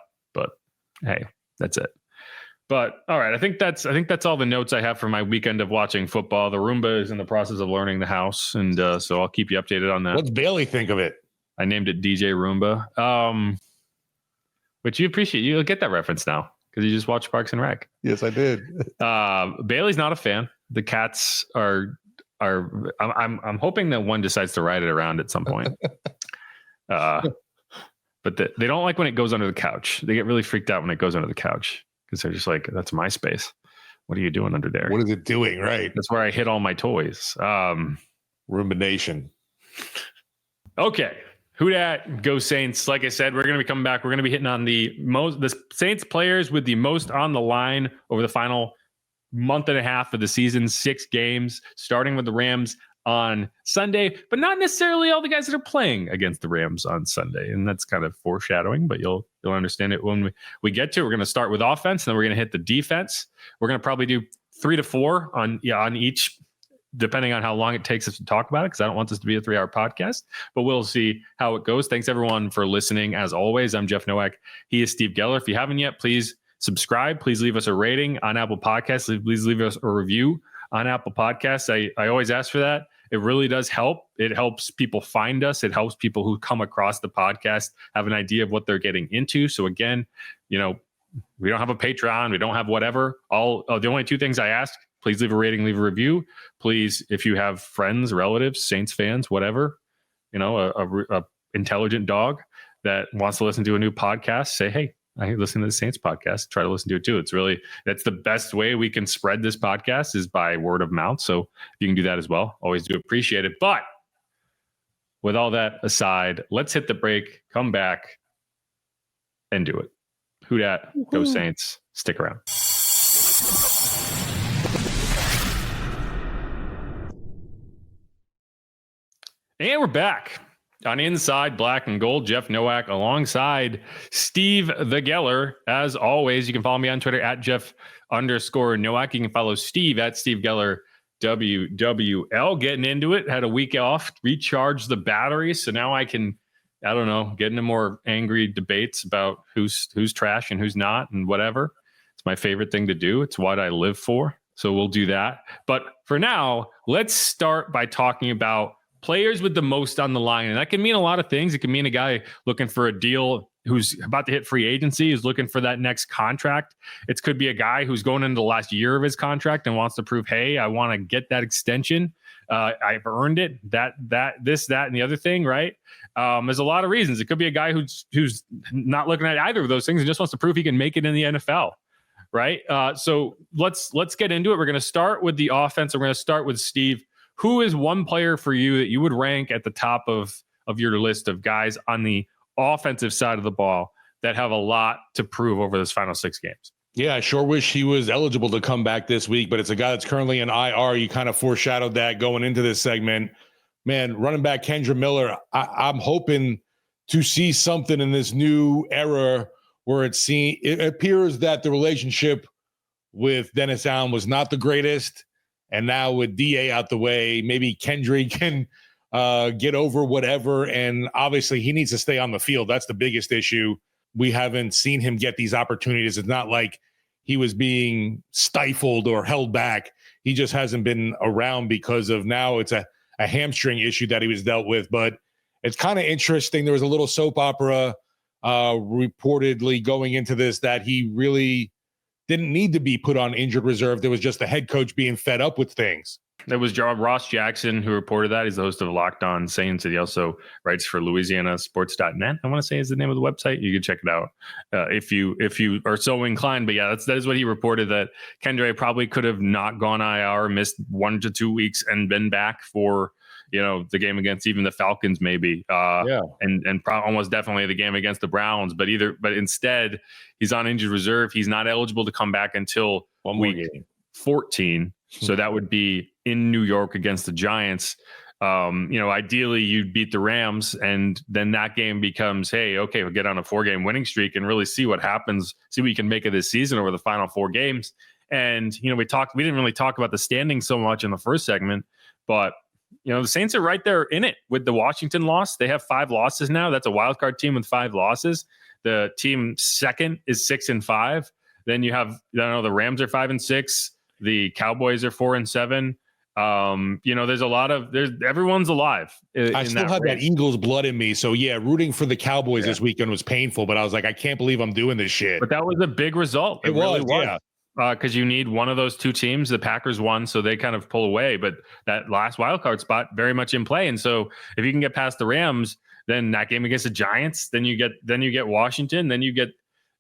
hey, that's it. But all right, I think that's all the notes I have for my weekend of watching football. The Roomba is in the process of learning the house, and so I'll keep you updated on that. What's Bailey think of it? I named it DJ Roomba. Which you appreciate. You'll get that reference now because you just watched Parks and Rec. Yes, I did. Bailey's not a fan. The cats are. I'm hoping that one decides to ride it around at some point. But they don't like when it goes under the couch. They get really freaked out when it goes under the couch because they're just like, "That's my space. What are you doing under there? What is it doing?" Right. That's where I hid all my toys. Rumination. Okay. Who dat? Go Saints. Like I said, we're going to be coming back. We're going to be hitting on the Saints players with the most on the line over the final month and a half of the season, 6 games, starting with the Rams on Sunday, but not necessarily all the guys that are playing against the Rams on Sunday. And that's kind of foreshadowing, but you'll understand it when we get to it. We're going to start with offense, and then we're going to hit the defense. We're going to probably do 3 to 4 on each, depending on how long it takes us to talk about it, because I don't want this to be a 3-hour podcast, but we'll see how it goes. Thanks everyone for listening. As always, I'm Jeff Nowak. He is Steve Geller. If you haven't yet, please subscribe. Please leave us a rating on Apple Podcasts. Please leave us a review on Apple Podcasts. I always ask for that. It really does help. It helps people find us. It helps people who come across the podcast have an idea of what they're getting into. So again, we don't have a Patreon. We don't have whatever. The only 2 things I ask: please leave a rating, leave a review. Please, if you have friends, relatives, Saints fans, whatever, a intelligent dog that wants to listen to a new podcast, say, "Hey, I listen to the Saints podcast." Try to listen to it too. That's the best way we can spread this podcast is by word of mouth. So if you can do that as well, always do appreciate it. But with all that aside, let's hit the break, come back, and do it. Who dat? Go Saints. Stick around. And we're back on Inside Black and Gold. Jeff Nowak alongside Steve the Geller. As always, you can follow me on Twitter at Jeff_Nowak. You can follow Steve at Steve Geller WWL. Getting into it. Had a week off, recharged the battery. So now I can, get into more angry debates about who's trash and who's not and whatever. It's my favorite thing to do. It's what I live for. So we'll do that. But for now, let's start by talking about players with the most on the line. And that can mean a lot of things. It can mean a guy looking for a deal who's about to hit free agency, who's looking for that next contract. It could be a guy who's going into the last year of his contract and wants to prove, hey, I want to get that extension. I've earned it, that, and the other thing, right? There's a lot of reasons. It could be a guy who's not looking at either of those things and just wants to prove he can make it in the NFL, right? So let's get into it. We're going to start with the offense. We're going to start with Steve. Who is one player for you that you would rank at the top of your list of guys on the offensive side of the ball that have a lot to prove over this final 6 games? Yeah, I sure wish he was eligible to come back this week, but it's a guy that's currently in IR. You kind of foreshadowed that going into this segment. Man, running back Kendre Miller, I'm hoping to see something in this new era where it appears that the relationship with Dennis Allen was not the greatest. And now with DA out the way, maybe Kendre can get over whatever. And obviously he needs to stay on the field. That's the biggest issue. We haven't seen him get these opportunities. It's not like he was being stifled or held back. He just hasn't been around because of now it's a hamstring issue that he was dealt with. But it's kind of interesting. There was a little soap opera reportedly going into this that he really didn't need to be put on injured reserve. There was just the head coach being fed up with things. There was Ross Jackson who reported that. He's the host of Locked On Saints. He also writes for LouisianaSports.net. I want to say is the name of the website. You can check it out if you are so inclined. But yeah, that is what he reported, that Kendre probably could have not gone IR, missed 1 to 2 weeks, and been back for the game against even the Falcons, maybe, and almost definitely the game against the Browns. But instead, he's on injured reserve. He's not eligible to come back until week 14. So that would be in New York against the Giants. Ideally you'd beat the Rams, and then that game becomes, hey, okay, we'll get on a 4-game winning streak and really see what happens, see what you can make of this season over the final 4 games. And, we didn't really talk about the standings so much in the first segment, but the Saints are right there in it with the Washington loss. They have 5 losses now. That's a wild card team with 5 losses. The team second is 6-5. Then you have, I don't know, the Rams are 5-6. The Cowboys are 4-7. There's a lot of everyone's alive. I still have that Eagles blood in me. So yeah, rooting for the Cowboys this weekend was painful, but I was like, I can't believe I'm doing this shit. But that was a big result. It really was. Yeah. Because you need one of those two teams. The Packers won, so they kind of pull away. But that last wild card spot very much in play. And so if you can get past the Rams, then that game against the Giants, then you get Washington, then you get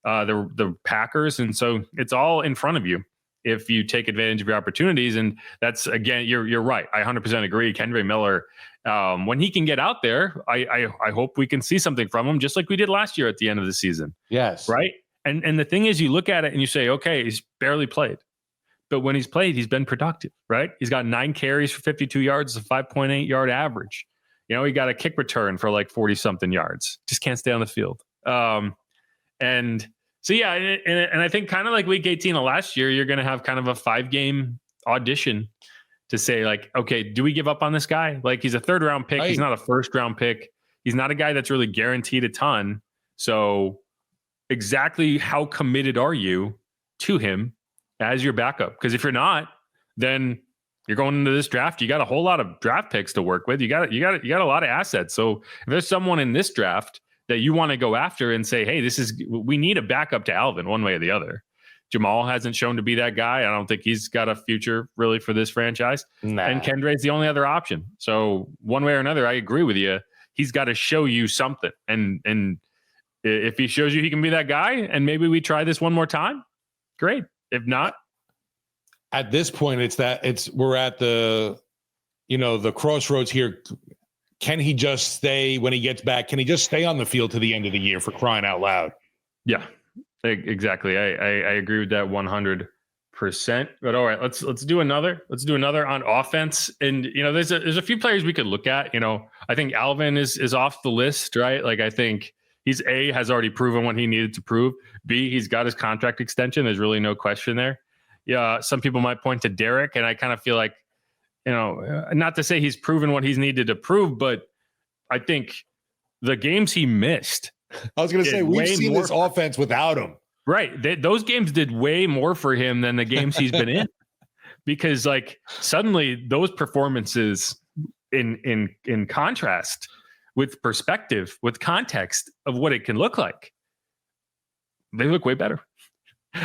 the Packers, and so it's all in front of you if you take advantage of your opportunities. And that's, again, you're right. I 100% agree. Kendre Miller, when he can get out there, I hope we can see something from him, just like we did last year at the end of the season. Yes. Right. And the thing is, you look at it and you say, okay, he's barely played. But when he's played, he's been productive, right? He's got 9 carries for 52 yards, a 5.8 yard average. He got a kick return for like 40-something yards. Just can't stay on the field. And so, yeah, and I think kind of like week 18 of last year, you're going to have kind of a 5-game audition to say, like, okay, do we give up on this guy? Like, he's a 3rd-round pick. Right. He's not a 1st-round pick. He's not a guy that's really guaranteed a ton. So exactly how committed are you to him as your backup? Because if you're not, then you're going into this draft. You got a whole lot of draft picks to work with. You got a lot of assets. So if there's someone in this draft that you want to go after and say, hey, we need a backup to Alvin one way or the other. Jamal hasn't shown to be that guy. I don't think he's got a future really for this franchise. Nah. And Kendre is the only other option. So one way or another, I agree with you. He's got to show you something. And if he shows you he can be that guy, and maybe we try this one more time, great. If not, at this point, we're at the crossroads here. Can he just stay when he gets back? Can he just stay on the field to the end of the year, for crying out loud? Yeah, exactly. I agree with that 100%. But all right, let's do another. Let's do another on offense. And there's a few players we could look at. I think Alvin is off the list, right? Like, I think he's has already proven what he needed to prove. B, he's got his contract extension. There's really no question there. Yeah, some people might point to Derek, and I kind of feel like, not to say he's proven what he's needed to prove, but I think the games he missed. I was going to say, we've seen this offense without him. Right. Those games did way more for him than the games he's been in, because like suddenly those performances in contrast with perspective, with context of what it can look like, they look way better.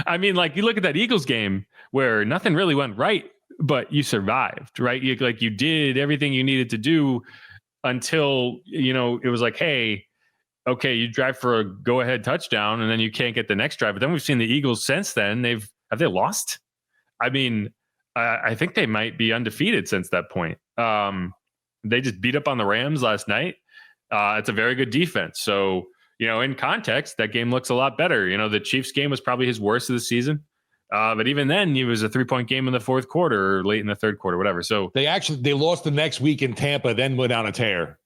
I mean, like, you look at that Eagles game where nothing really went right, but you survived, right? You did everything you needed to do until, it was like, hey, okay, you drive for a go-ahead touchdown, and then you can't get the next drive. But then we've seen the Eagles since then. Have they lost? I mean, I think they might be undefeated since that point. They just beat up on the Rams last night. It's a very good defense. So, in context, that game looks a lot better. The Chiefs game was probably his worst of the season. But even then, it was a 3-point game in the 4th quarter or late in the 3rd quarter, whatever. So they lost the next week in Tampa, then went on a tear.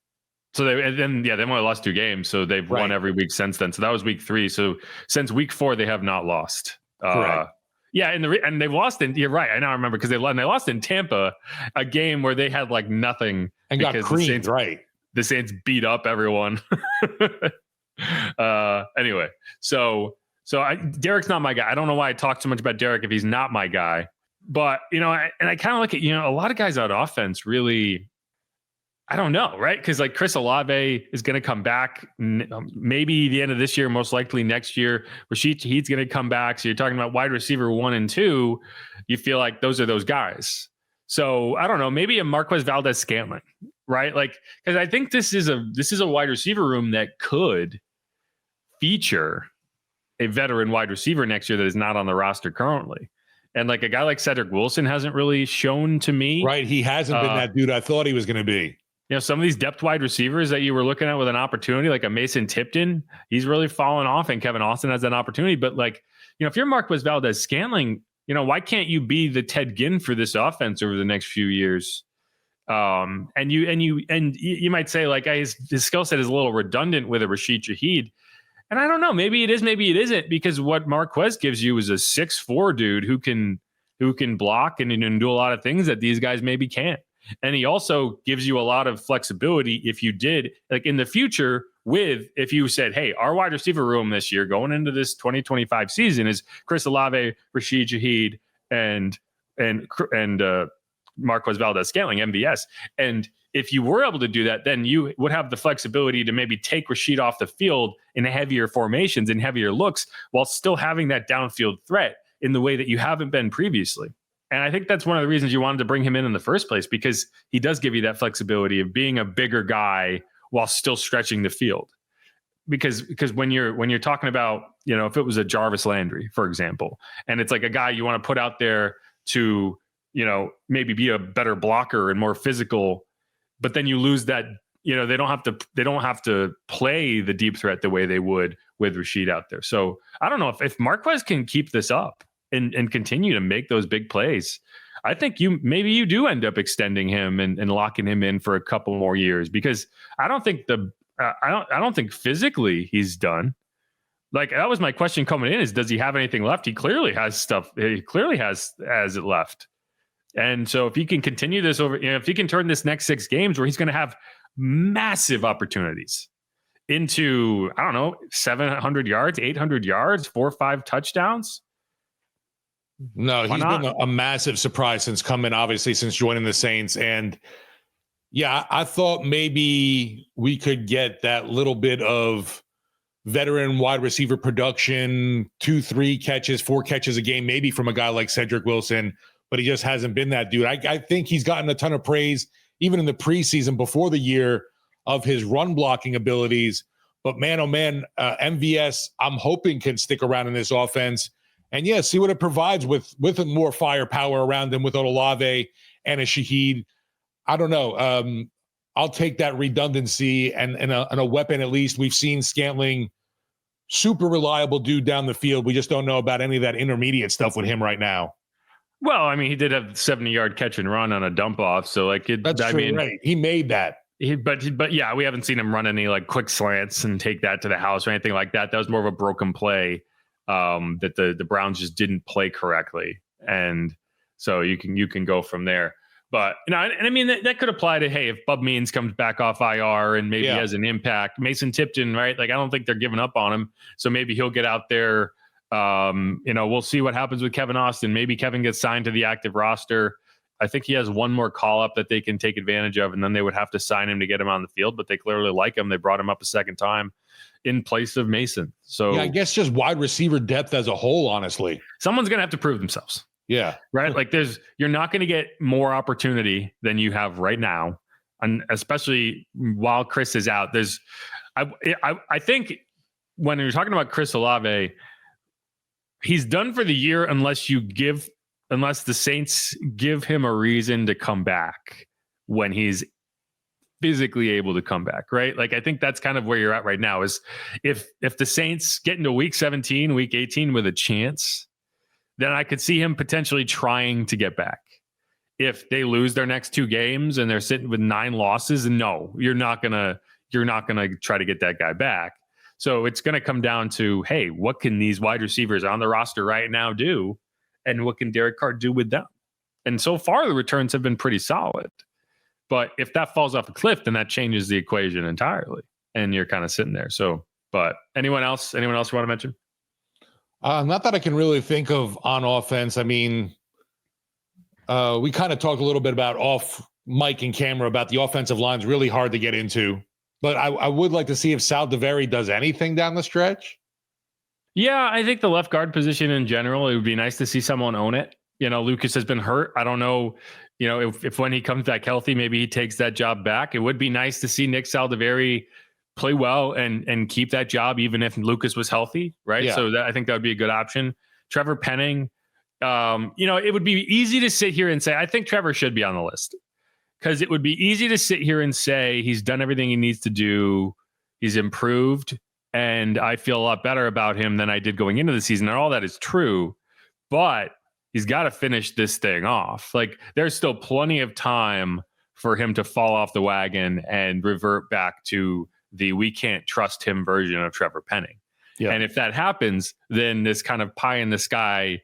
So they only lost 2 games. So they've won every week since then. So that was week 3. So since week 4, they have not lost. Correct. Yeah, and they've lost in. You're right. I now remember, because they lost in Tampa, a game where they had like nothing and got creamed. The Saints beat up everyone. Anyway, so Derek's not my guy. I don't know why I talk so much about Derek if he's not my guy. But and I kind of look at a lot of guys on offense really. I don't know, right? Because like Chris Olave is going to come back maybe the end of this year, most likely next year. Rashid Shaheed's going to come back. So you're talking about wide receiver 1 and 2. You feel like those are those guys. So I don't know, maybe a Marquez Valdez-Scantling, right? Like, because I think this is a wide receiver room that could feature a veteran wide receiver next year that is not on the roster currently. And like a guy like Cedric Wilson hasn't really shown to me. Right. He hasn't been that dude I thought he was going to be. Some of these depth wide receivers that you were looking at with an opportunity, like a Mason Tipton, he's really fallen off, and Kevin Austin has that opportunity. But like, if you're Marquez Valdez-Scantling, why can't you be the Ted Ginn for this offense over the next few years? And you might say like his skill set is a little redundant with a Rashid Shaheed. And I don't know, maybe it is, maybe it isn't, because what Marquez gives you is a 6'4" dude who can block and do a lot of things that these guys maybe can't. And he also gives you a lot of flexibility if you did, like in the future, if you said, hey, our wide receiver room this year going into this 2025 season is Chris Olave, Rashid Shaheed, and Marquez Valdez-Scantling, MVS. And if you were able to do that, then you would have the flexibility to maybe take Rashid off the field in heavier formations and heavier looks while still having that downfield threat in the way that you haven't been previously. And I think that's one of the reasons you wanted to bring him in the first place, because he does give you that flexibility of being a bigger guy while still stretching the field. Because when you're talking about, if it was a Jarvis Landry, for example, and it's like a guy you want to put out there to, maybe be a better blocker and more physical, but then you lose that, they don't have to play the deep threat the way they would with Rashid out there. So I don't know if Marquez can keep this up and continue to make those big plays. I think you do end up extending him and locking him in for a couple more years, because I don't think I don't think physically he's done. Like, that was my question coming in, is does he have anything left? He clearly has stuff. He clearly has it left. And so if he can continue this over, if he can turn this next 6 games where he's going to have massive opportunities into, 700 yards, 800 yards, 4 or 5 touchdowns. No, he's been a massive surprise since joining the Saints. And yeah, I thought maybe we could get that little bit of veteran wide receiver production, 2, 3 catches, 4 catches a game, maybe from a guy like Cedric Wilson, but he just hasn't been that dude. I think he's gotten a ton of praise, even in the preseason before the year, of his run blocking abilities. But man, oh man, MVS, I'm hoping can stick around in this offense. And yeah, see what it provides with more firepower around him with Olave and a Shaheed. I don't know. I'll take that redundancy and a weapon at least. We've seen Scantling, super reliable dude down the field. We just don't know about any of that intermediate stuff with him right now. Well, I mean, he did have 70-yard catch and run on a dump off. So right? He made that. But yeah, we haven't seen him run any like quick slants and take that to the house or anything like that. That was more of a broken play that the Browns just didn't play correctly. And so you can go from there. But, and I mean, that could apply to, hey, if Bub Means comes back off IR and maybe has an impact. Mason Tipton, right? Like, I don't think they're giving up on him. So maybe he'll get out there. We'll see what happens with Kevin Austin. Maybe Kevin gets signed to the active roster. I think he has one more call up that they can take advantage of, and then they would have to sign him to get him on the field. But they clearly like him. They brought him up a second time in place of Mason. So yeah, I guess just wide receiver depth as a whole, honestly. Someone's going to have to prove themselves. Yeah. Right. Like you're not going to get more opportunity than you have right now. And especially while Chris is out, I think when you're talking about Chris Olave, he's done for the year unless the Saints give him a reason to come back when he's physically able to come back, right? Like, I think that's kind of where you're at right now, is if the Saints get into week 17, week 18 with a chance, then I could see him potentially trying to get back. If they lose their next 2 games and they're sitting with 9 losses, no, you're not gonna try to get that guy back. So it's going to come down to, hey, what can these wide receivers on the roster right now do? And what can Derek Carr do with them? And so far, the returns have been pretty solid. But if that falls off a cliff, then that changes the equation entirely. And you're kind of sitting there. So, but anyone else you want to mention? Not that I can really think of on offense. I mean, we kind of talked a little bit about off mic and camera about the offensive line's really hard to get into. But I would like to see if Sal DeVeri does anything down the stretch. Yeah, I think the left guard position in general, it would be nice to see someone own it. Lucas has been hurt. I don't know, if when he comes back healthy, maybe he takes that job back. It would be nice to see Nick Saldiveri play well and keep that job, even if Lucas was healthy, right? Yeah. So I think that would be a good option. Trevor Penning, it would be easy to sit here and say, I think Trevor should be on the list, because it would be easy to sit here and say he's done everything he needs to do. He's improved. And I feel a lot better about him than I did going into the season. And all that is true, but he's got to finish this thing off. Like, there's still plenty of time for him to fall off the wagon and revert back to the we can't trust him version of Trevor Penning. Yeah. And if that happens, then this kind of pie in the sky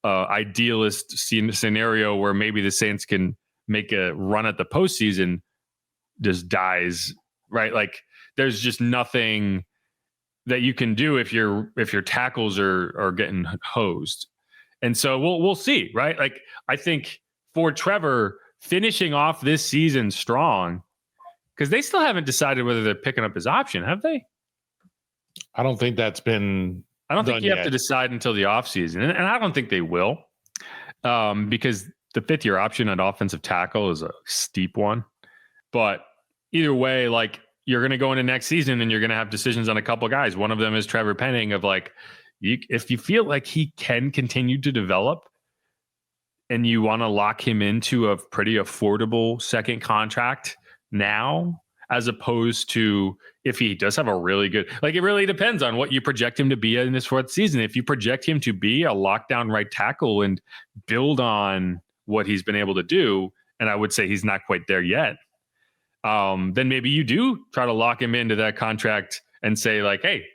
idealist scenario where maybe the Saints can make a run at the postseason just dies, right? Like there's just nothing that you can do if your tackles are getting hosed. And so we'll see, right? Like I think for Trevor finishing off this season strong, because they still haven't decided whether they're picking up his option, have they? I don't think that's been. I don't think you have to decide until the offseason, and I don't think they will, because the 5th-year option at offensive tackle is a steep one. But either way, like you're going to go into next season and you're going to have decisions on a couple of guys. One of them is Trevor Penning of like, if you feel like he can continue to develop and you want to lock him into a pretty affordable second contract now, as opposed to if he does have a really good, like it really depends on what you project him to be in this 4th season. If you project him to be a lockdown right tackle and build on what he's been able to do, and I would say he's not quite there yet, then maybe you do try to lock him into that contract and say like, hey,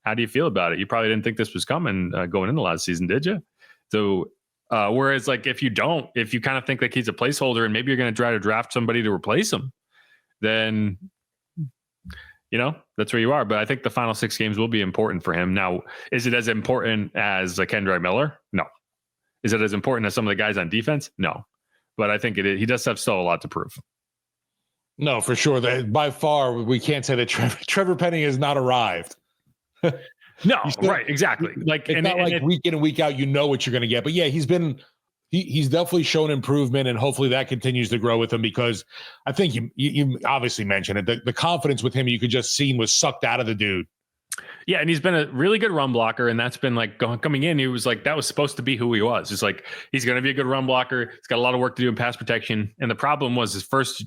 how do you feel about it? You probably didn't think this was coming going into last season, did you? So whereas like if you kind of think like he's a placeholder and maybe you're going to try to draft somebody to replace him, then, that's where you are. But I think the final 6 games will be important for him. Now, is it as important as Kendre Miller? No. Is it as important as some of the guys on defense? No. But I think he does have still a lot to prove. No, for sure. By far, we can't say that Trevor Penning has not arrived. No, right, exactly. Like it's not like week in and week out, you know what you're going to get. But yeah, he's definitely shown improvement, and hopefully that continues to grow with him, because I think you obviously mentioned it. The confidence with him, you could just see was sucked out of the dude. Yeah, and he's been a really good run blocker, and that's been like coming in. He was like, that was supposed to be who he was. It's like he's going to be a good run blocker. He's got a lot of work to do in pass protection, and the problem was his first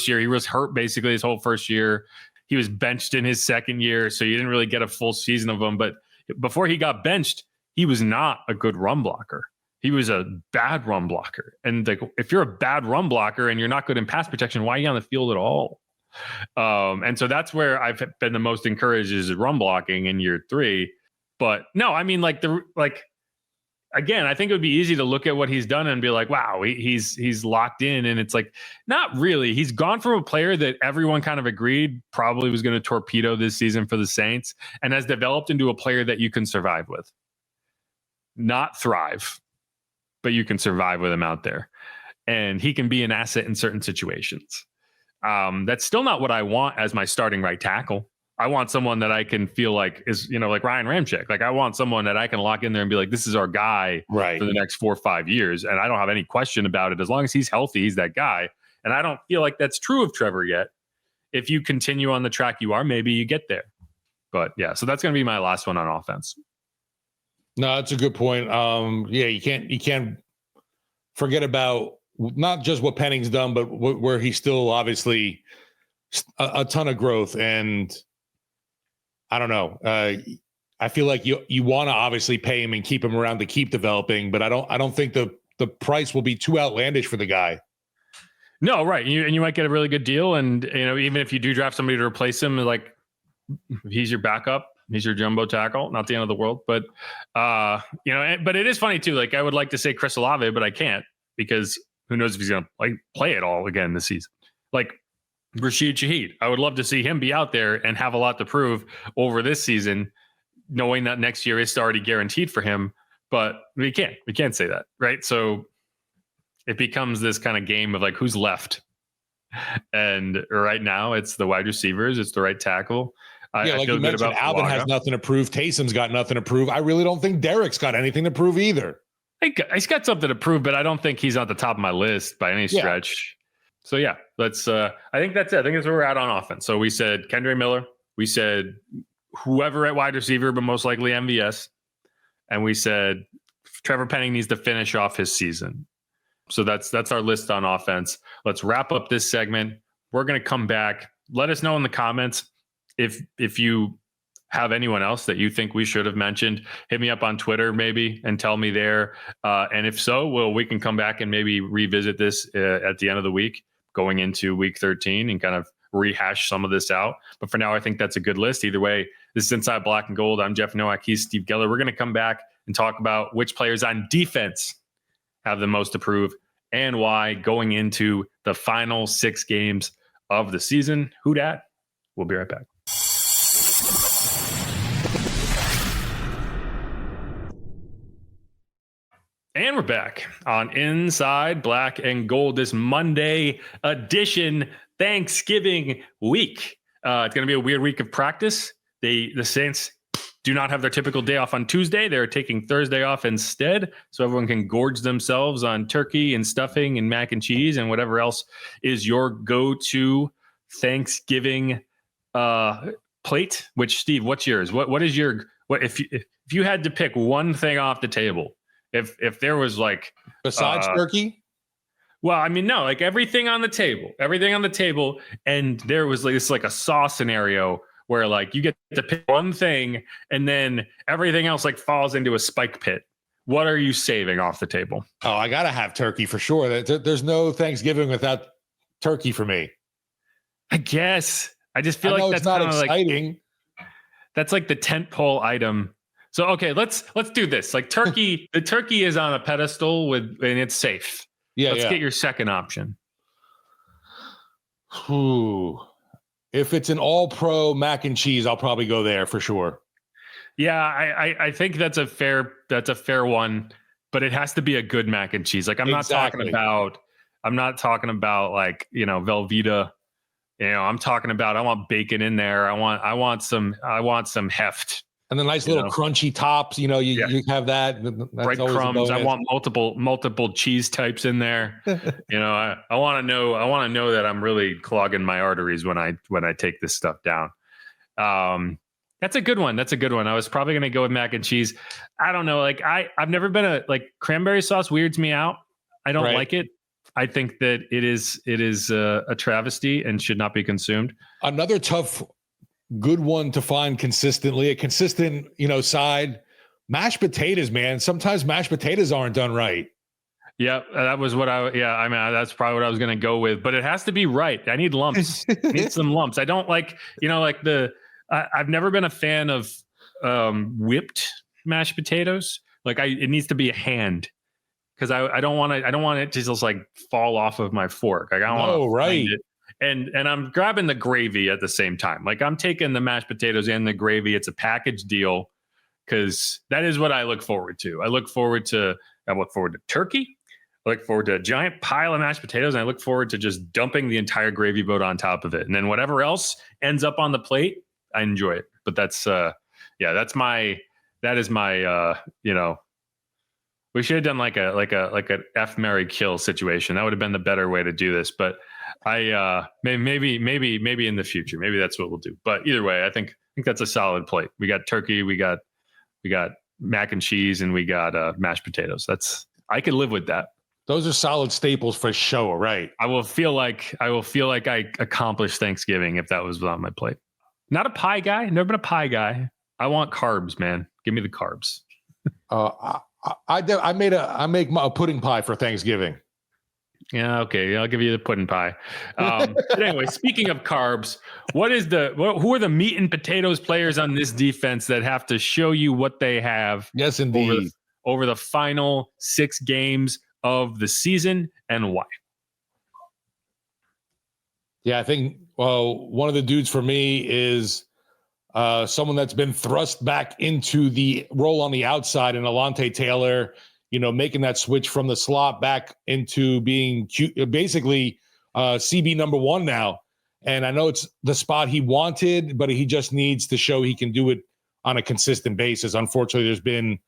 year, he was hurt basically his whole first year. He was benched in his 2nd year, so you didn't really get a full season of him. But before he got benched, he was not a good run blocker. He was a bad run blocker. And like, if you're a bad run blocker and you're not good in pass protection, why are you on the field at all? And so that's where I've been the most encouraged is run blocking in year 3. But no, I mean, again, I think it would be easy to look at what he's done and be like, wow, he's locked in. And it's like, not really. He's gone from a player that everyone kind of agreed probably was going to torpedo this season for the Saints, and has developed into a player that you can survive with. Not thrive, but you can survive with him out there. And he can be an asset in certain situations. That's still not what I want as my starting right tackle. I want someone that I can feel like is, like Ryan Ramczyk. Like I want someone that I can lock in there and be like, this is our guy for the next 4 or 5 years. And I don't have any question about it. As long as he's healthy, he's that guy. And I don't feel like that's true of Trevor yet. If you continue on the track you are, maybe you get there. But yeah, so that's going to be my last one on offense. No, that's a good point. Yeah, you can't forget about not just what Penning's done, but where he's still obviously a ton of growth. And I don't know. I feel like you want to obviously pay him and keep him around to keep developing, but I don't think the price will be too outlandish for the guy. No, right. And you might get a really good deal. And even if you do draft somebody to replace him, like he's your backup, he's your jumbo tackle, not the end of the world. But but it is funny too. Like I would like to say Chris Olave, but I can't, because who knows if he's going to play it all again this season. Like Rashid Shaheed, I would love to see him be out there and have a lot to prove over this season, knowing that next year is already guaranteed for him. But we can't say that, right? So it becomes this kind of game of like, who's left? And right now it's the wide receivers, it's the right tackle. Yeah, like you mentioned, Alvin has nothing to prove. Taysom's got nothing to prove. I really don't think Derek's got anything to prove either. He's got something to prove, but I don't think he's on the top of my list by any stretch. So yeah, let's. I think that's it. I think that's where we're at on offense. So we said Kendre Miller, we said whoever at wide receiver, but most likely MVS, and we said Trevor Penning needs to finish off his season. So that's our list on offense. Let's wrap up this segment. We're going to come back. Let us know in the comments if you have anyone else that you think we should have mentioned. Hit me up on Twitter maybe and tell me there. And if so, we can come back and maybe revisit this at the end of the week, going into week 13, and kind of rehash some of this out. But for now, I think that's a good list. Either way, this is Inside Black and Gold. I'm Jeff Nowak. He's Steve Geller. We're going to come back and talk about which players on defense have the most to prove and why going into the final 6 games of the season. Who dat? We'll be right back. And we're back on Inside Black and Gold, this Monday edition, Thanksgiving week. It's going to be a weird week of practice. The Saints do not have their typical day off on Tuesday. They're taking Thursday off instead, so everyone can gorge themselves on turkey and stuffing and mac and cheese and whatever else is your go-to Thanksgiving plate. Which, Steve, what's yours? What is your if you had to pick one thing off the table? If there was like besides turkey, well, I mean, no, like everything on the table, and there was like it's like a saw scenario where like you get to pick one thing and then everything else like falls into a spike pit. What are you saving off the table? Oh, I gotta have turkey for sure. There's no Thanksgiving without turkey for me. I guess I just feel like that's not exciting. Like, that's like the tentpole item. So, okay, let's do this. Like turkey, the turkey is on a pedestal and it's safe. Yeah. Let's get your second option. Ooh. If it's an all-pro mac and cheese, I'll probably go there for sure. Yeah, I think that's a fair one, but it has to be a good mac and cheese. Like I'm not talking about like, Velveeta. I'm talking about I want bacon in there. I want some heft. And the nice little crunchy tops, you have that. Breadcrumbs. I want multiple cheese types in there. I want to know that I'm really clogging my arteries when I take this stuff down. That's a good one. I was probably going to go with mac and cheese. I don't know. Like I've never been cranberry sauce weirds me out. I don't like it. I think that it is a travesty and should not be consumed. Another tough good one to find consistently, a consistent, side. Mashed potatoes, man. Sometimes mashed potatoes aren't done right. Yeah, that was what that's probably what I was going to go with, but it has to be right. I need lumps. I need some lumps. I don't like, I've never been a fan of whipped mashed potatoes. Like it needs to be a hand because I don't want it to just like fall off of my fork. Like I don't want to find it. And I'm grabbing the gravy at the same time. Like I'm taking the mashed potatoes and the gravy. It's a package deal because that is what I look forward to. I look forward to turkey. I look forward to a giant pile of mashed potatoes. And I look forward to just dumping the entire gravy boat on top of it. And then whatever else ends up on the plate, I enjoy it. But that is my we should have done like a F, marry, kill situation. That would have been the better way to do this. But I maybe in the future, maybe that's what we'll do. But either way, I think that's a solid plate. We got turkey, we got mac and cheese, and we got mashed potatoes. I could live with that. Those are solid staples for sure, right? I will feel like I accomplished Thanksgiving if that was on my plate. Not a pie guy. Never been a pie guy. I want carbs, man. Give me the carbs. I make a pudding pie for Thanksgiving. Yeah, okay. I'll give you the pudding pie. But anyway, speaking of carbs, who are the meat and potatoes players on this defense that have to show you what they have? Yes, indeed. Over the final 6 games of the season and why? Yeah, I think one of the dudes for me is someone that's been thrust back into the role on the outside, and Alontae Taylor, making that switch from the slot back into being basically CB number 1 now. And I know it's the spot he wanted, but he just needs to show he can do it on a consistent basis. Unfortunately,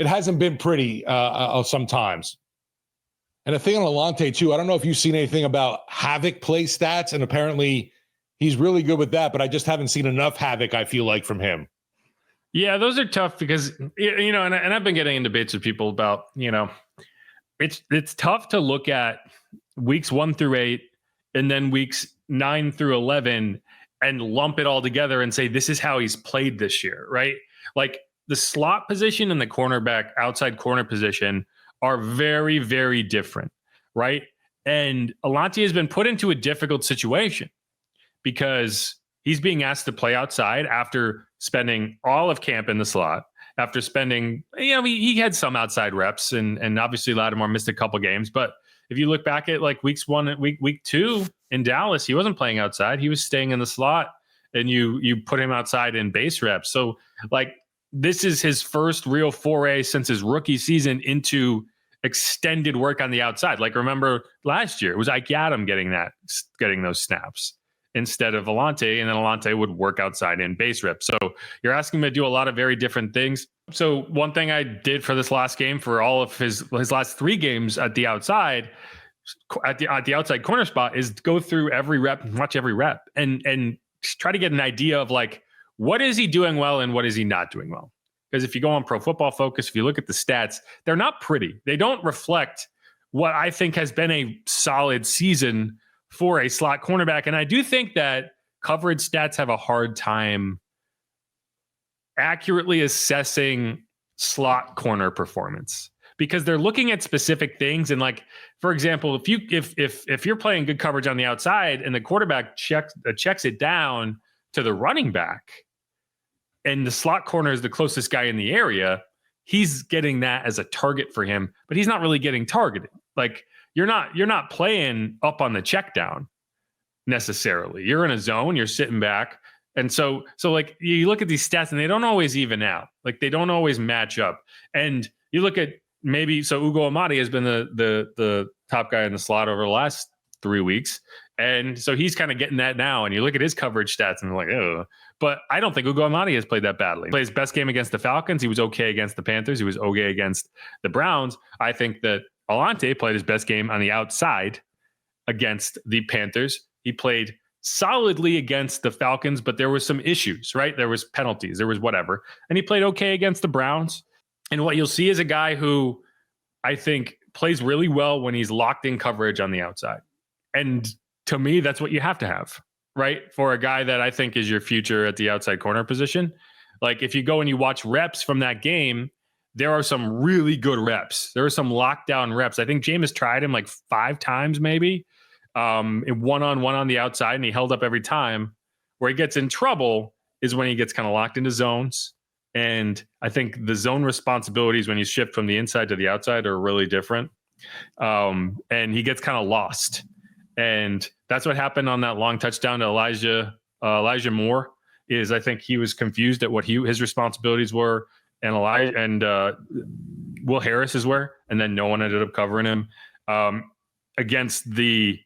it hasn't been pretty sometimes. And the thing on Alontae too, I don't know if you've seen anything about Havoc play stats, and apparently he's really good with that, but I just haven't seen enough Havoc, I feel like, from him. Yeah, those are tough because, and I've been getting in debates with people about, it's tough to look at weeks 1 through 8 and then weeks 9 through 11 and lump it all together and say, this is how he's played this year, right? Like the slot position and the cornerback outside corner position are very, very different, right? And Alontae has been put into a difficult situation because he's being asked to play outside after spending all of camp in the slot, after spending, he had some outside reps, and obviously Lattimore missed a couple games, but if you look back at like week 2 in Dallas, he wasn't playing outside. He was staying in the slot, and you put him outside in base reps. So like this is his first real foray since his rookie season into extended work on the outside. Like remember last year, it was Ike Adam getting those snaps instead of Alontae, and then Alontae would work outside in base reps. So you're asking him to do a lot of very different things. So one thing I did for this last game, for all of his last 3 games at the outside, at the outside corner spot, is go through every rep and watch every rep and try to get an idea of like, what is he doing well and what is he not doing well? Because if you go on Pro Football Focus, if you look at the stats, they're not pretty. They don't reflect what I think has been a solid season for a slot cornerback. And I do think that coverage stats have a hard time accurately assessing slot corner performance because they're looking at specific things. And like, for example, if you're playing good coverage on the outside and the quarterback checks it down to the running back, and the slot corner is the closest guy in the area, he's getting that as a target for him, but he's not really getting targeted. Like you're not playing up on the check down necessarily. You're in a zone, you're sitting back. And so like you look at these stats and they don't always even out. Like they don't always match up. And you look at Ugo Amadi has been the top guy in the slot over the last 3 weeks. And so he's kind of getting that now. And you look at his coverage stats and you're like, oh, but I don't think Ugo Amadi has played that badly. He played his best game against the Falcons. He was okay against the Panthers. He was okay against the Browns. I think that Alontae played his best game on the outside against the Panthers. He played solidly against the Falcons, but there was some issues, right? There was penalties, there was whatever. And he played okay against the Browns. And what you'll see is a guy who I think plays really well when he's locked in coverage on the outside. And to me, that's what you have to have, right? For a guy that I think is your future at the outside corner position. Like if you go and you watch reps from that game, there are some really good reps. There are some lockdown reps. I think Jameis tried him like 5 times maybe, in one-on-one on the outside, and he held up every time. Where he gets in trouble is when he gets kind of locked into zones. And I think the zone responsibilities when you shift from the inside to the outside are really different. And he gets kind of lost. And that's what happened on that long touchdown to Elijah Moore. Is I think he was confused at what his responsibilities were, and Will Harris's were, and then no one ended up covering him. Against the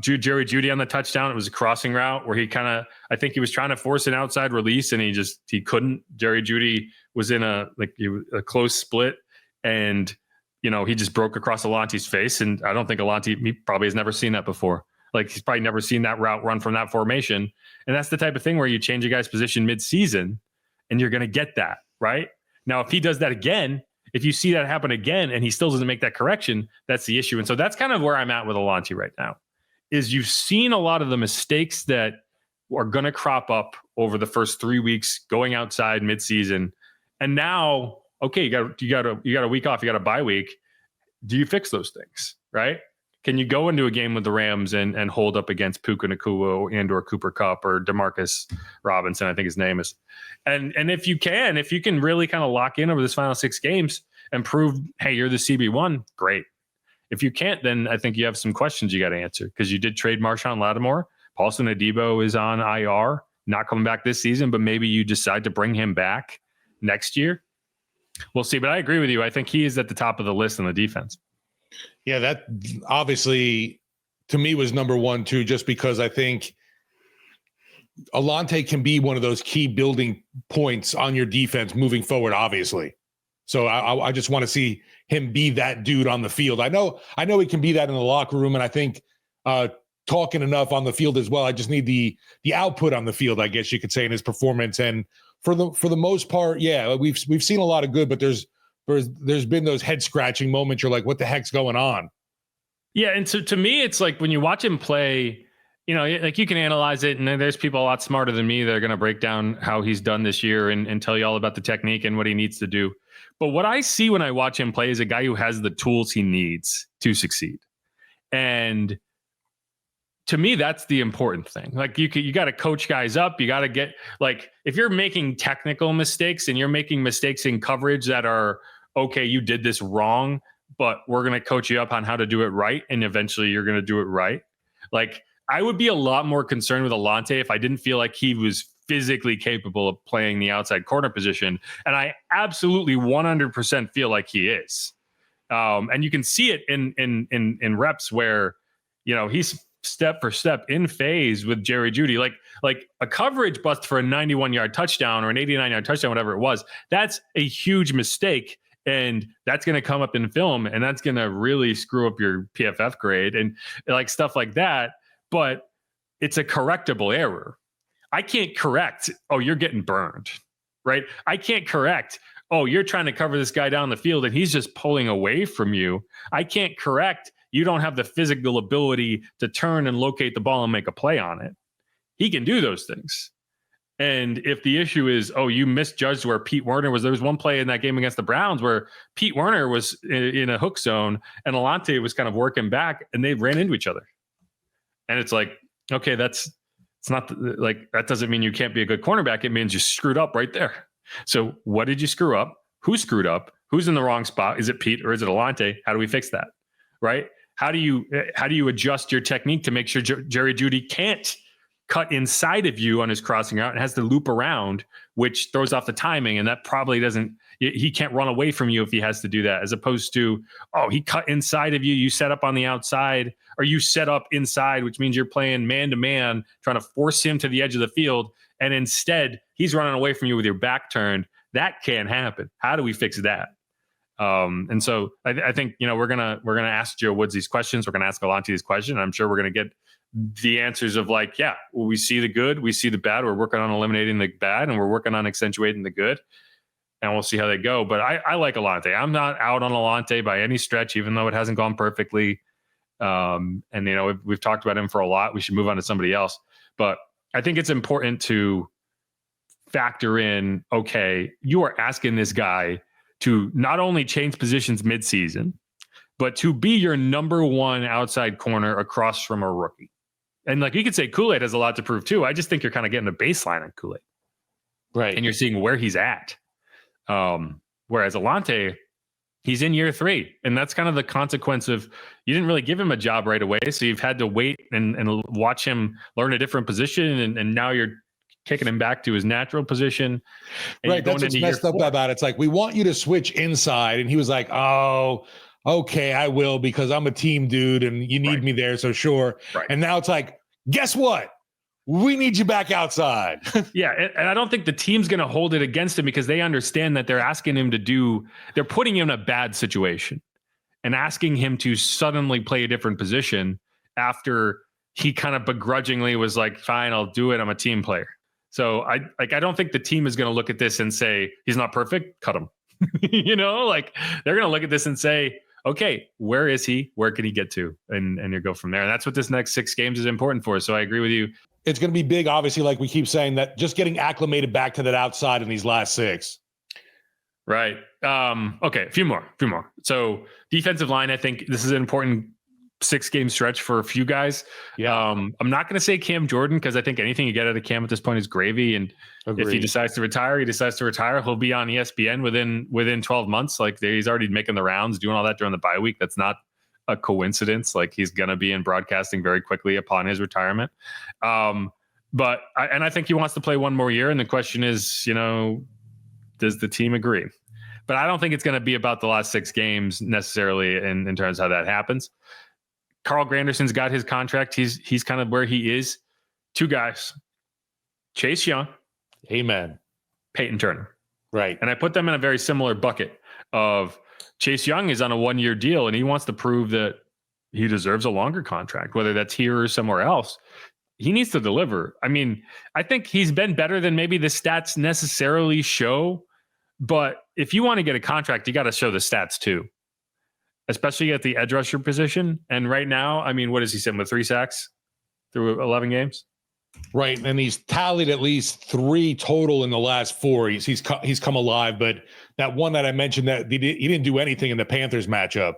Jerry Jeudy on the touchdown, it was a crossing route where I think he was trying to force an outside release, and he couldn't. Jerry Jeudy was in a close split, and he just broke across Alontae's face, and I don't think he probably has never seen that before. Like he's probably never seen that route run from that formation. And that's the type of thing where you change a guy's position mid-season and you're going to get that, right? Now, if he does that again, if you see that happen again and he still doesn't make that correction, that's the issue. And so that's kind of where I'm at with Alontae right now, is you've seen a lot of the mistakes that are going to crop up over the first 3 weeks going outside mid-season. And now, okay, you got a week off, you got a bye week. Do you fix those things, right? Can you go into a game with the Rams and hold up against Puka Nacua and or Cooper Kupp or Demarcus Robinson, I think his name is. And if you can really kind of lock in over this final 6 games and prove, hey, you're the CB1, great. If you can't, then I think you have some questions you got to answer, because you did trade Marshawn Lattimore. Paulson Adebo is on IR, not coming back this season, but maybe you decide to bring him back next year. We'll see. But I agree with you. I think he is at the top of the list on the defense. Yeah, that obviously to me was number 1 too, just because I think Alontae can be one of those key building points on your defense moving forward, obviously. So I just want to see him be that dude on the field. I know he can be that in the locker room, and I think talking enough on the field as well. I just need the output on the field, I guess you could say, in his performance. And for the most part, yeah, we've seen a lot of good, but there's been those head scratching moments. You're like, what the heck's going on? Yeah. And so to me, it's like when you watch him play, like you can analyze it, and there's people a lot smarter than me that are going to break down how he's done this year and tell you all about the technique and what he needs to do. But what I see when I watch him play is a guy who has the tools he needs to succeed. And to me, that's the important thing. Like you got to coach guys up. You got to get, like, if you're making technical mistakes and you're making mistakes in coverage that are, okay, you did this wrong, but we're going to coach you up on how to do it right. And eventually you're going to do it right. Like, I would be a lot more concerned with Alontae if I didn't feel like he was physically capable of playing the outside corner position. And I absolutely 100% feel like he is. And you can see it in reps where, he's step for step in phase with Jerry Jeudy, like a coverage bust for a 91-yard touchdown or an 89-yard touchdown, whatever it was. That's a huge mistake. And that's going to come up in film, and that's going to really screw up your PFF grade and like stuff like that. But it's a correctable error. I can't correct, oh, you're getting burned, right? I can't correct, oh, you're trying to cover this guy down the field and he's just pulling away from you. I can't correct, you don't have the physical ability to turn and locate the ball and make a play on it. He can do those things. And if the issue is, oh, you misjudged where Pete Werner was, there was one play in that game against the Browns where Pete Werner was in a hook zone and Alontae was kind of working back and they ran into each other. And it's like, okay, that doesn't mean you can't be a good cornerback. It means you screwed up right there. So what did you screw up? Who screwed up? Who's in the wrong spot? Is it Pete or is it Alontae? How do we fix that? Right? How do you adjust your technique to make sure Jerry Jeudy can't cut inside of you on his crossing route and has to loop around, which throws off the timing. And that probably he can't run away from you if he has to do that, as opposed to, oh, he cut inside of you, you set up on the outside, or you set up inside, which means you're playing man to man, trying to force him to the edge of the field. And instead he's running away from you with your back turned. That can't happen. How do we fix that? And so I think, we're going to ask Joe Woods these questions. We're going to ask Alontae these questions. I'm sure we're going to get the answers of like, yeah, well, we see the good, we see the bad. We're working on eliminating the bad and we're working on accentuating the good, and we'll see how they go. But I like Alontae. I'm not out on Alontae by any stretch, even though it hasn't gone perfectly. And we've talked about him for a lot. We should move on to somebody else, but I think it's important to factor in, okay, you are asking this guy to not only change positions midseason, but to be your number one outside corner across from a rookie. And like you could say Kool-Aid has a lot to prove too. I just think you're kind of getting a baseline on Kool-Aid. Right. And you're seeing where he's at. Whereas Alontae, he's in year 3. And that's kind of the consequence of, you didn't really give him a job right away. So you've had to wait and watch him learn a different position. And now you're kicking him back to his natural position. Right. That's what's messed up about it. It's like, we want you to switch inside. And he was like, oh, okay, I will, because I'm a team dude and you need me there. So sure. Right. And now it's like, guess what? We need you back outside. Yeah. And I don't think the team's going to hold it against him, because they understand that they're asking him they're putting him in a bad situation and asking him to suddenly play a different position after he kind of begrudgingly was like, fine, I'll do it. I'm a team player. So I don't think the team is going to look at this and say, he's not perfect, cut him. They're going to look at this and say, okay, where is he? Where can he get to? And you go from there. And that's what this next 6 games is important for. So I agree with you. It's going to be big, obviously, like we keep saying, that just getting acclimated back to that outside in these last 6. Right. Okay, a few more. So defensive line, I think this is an important 6-game stretch for a few guys. Yeah. I'm not going to say Cam Jordan, because I think anything you get out of Cam at this point is gravy. And If he decides to retire, he decides to retire. He'll be on ESPN within 12 months. Like, he's already making the rounds, doing all that during the bye week. That's not a coincidence. Like, he's going to be in broadcasting very quickly upon his retirement. But I think he wants to play one more year. And the question is, does the team agree? But I don't think it's going to be about the last 6 games necessarily in terms of how that happens. Carl Granderson's got his contract. He's kind of where he is. 2 guys, Chase Young. Amen. Peyton Turner. Right. And I put them in a very similar bucket of Chase Young is on a 1-year deal and he wants to prove that he deserves a longer contract, whether that's here or somewhere else. He needs to deliver. I mean, I think he's been better than maybe the stats necessarily show, but if you want to get a contract, you got to show the stats too, especially at the edge rusher position. And right now, I mean, what is he sitting with 3 sacks through 11 games? Right. And he's tallied at least 3 total in the last 4. He's come alive. But that one that I mentioned, that he didn't do anything in the Panthers matchup.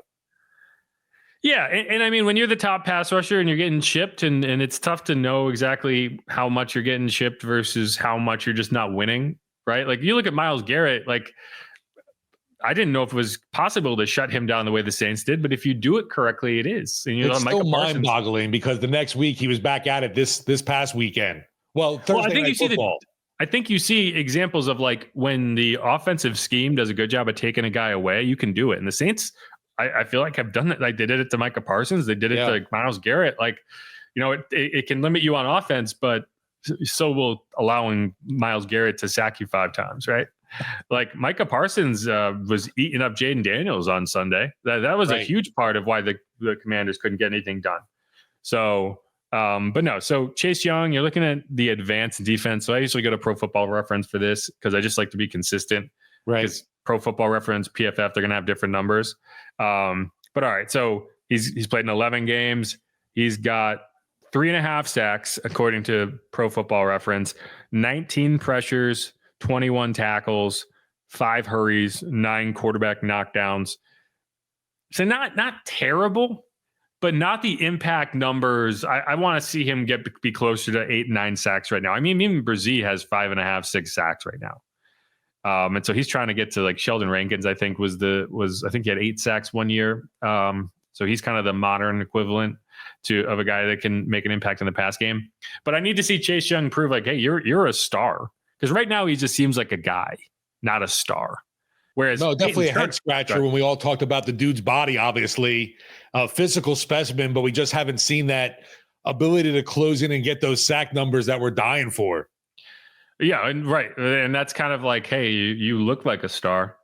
Yeah. And I mean, when you're the top pass rusher and you're getting shipped, and it's tough to know exactly how much you're getting shipped versus how much you're just not winning, right? Like, you look at Myles Garrett, like, I didn't know if it was possible to shut him down the way the Saints did, but if you do it correctly, it is. And it's still mind-boggling because the next week he was back at it this past weekend. Well, Thursday night football. I think you see examples of like when the offensive scheme does a good job of taking a guy away, you can do it. And the Saints, I feel like have done it. Like they did it to Micah Parsons. They did it to Myles Garrett. Like, it can limit you on offense, but so will allowing Myles Garrett to sack you 5 times, right? Like Micah Parsons was eating up Jaden Daniels on Sunday. That was a huge part of why the Commanders couldn't get anything done. So, but no. So Chase Young, you're looking at the advanced defense. So I usually go to Pro Football Reference for this because I just like to be consistent. Right. Because Pro Football Reference, PFF, they're going to have different numbers. But all right. So he's played in 11 games. He's got 3.5 sacks, according to Pro Football Reference, 19 pressures, 21 tackles, 5 hurries, 9 quarterback knockdowns. So not terrible, but not the impact numbers. I want to see him be closer to 8, 9 sacks right now. I mean, even Brzee has 5.5, 6 sacks right now. And so he's trying to get to like Sheldon Rankins, I think I think he had 8 sacks one year. So he's kind of the modern equivalent of a guy that can make an impact in the pass game. But I need to see Chase Young prove like, hey, you're a star. Because right now he just seems like a guy, not a star. Whereas definitely a head scratcher when we all talked about the dude's body, obviously a physical specimen, but we just haven't seen that ability to close in and get those sack numbers that we're dying for. Yeah, and right. And that's kind of like, hey, you look like a star.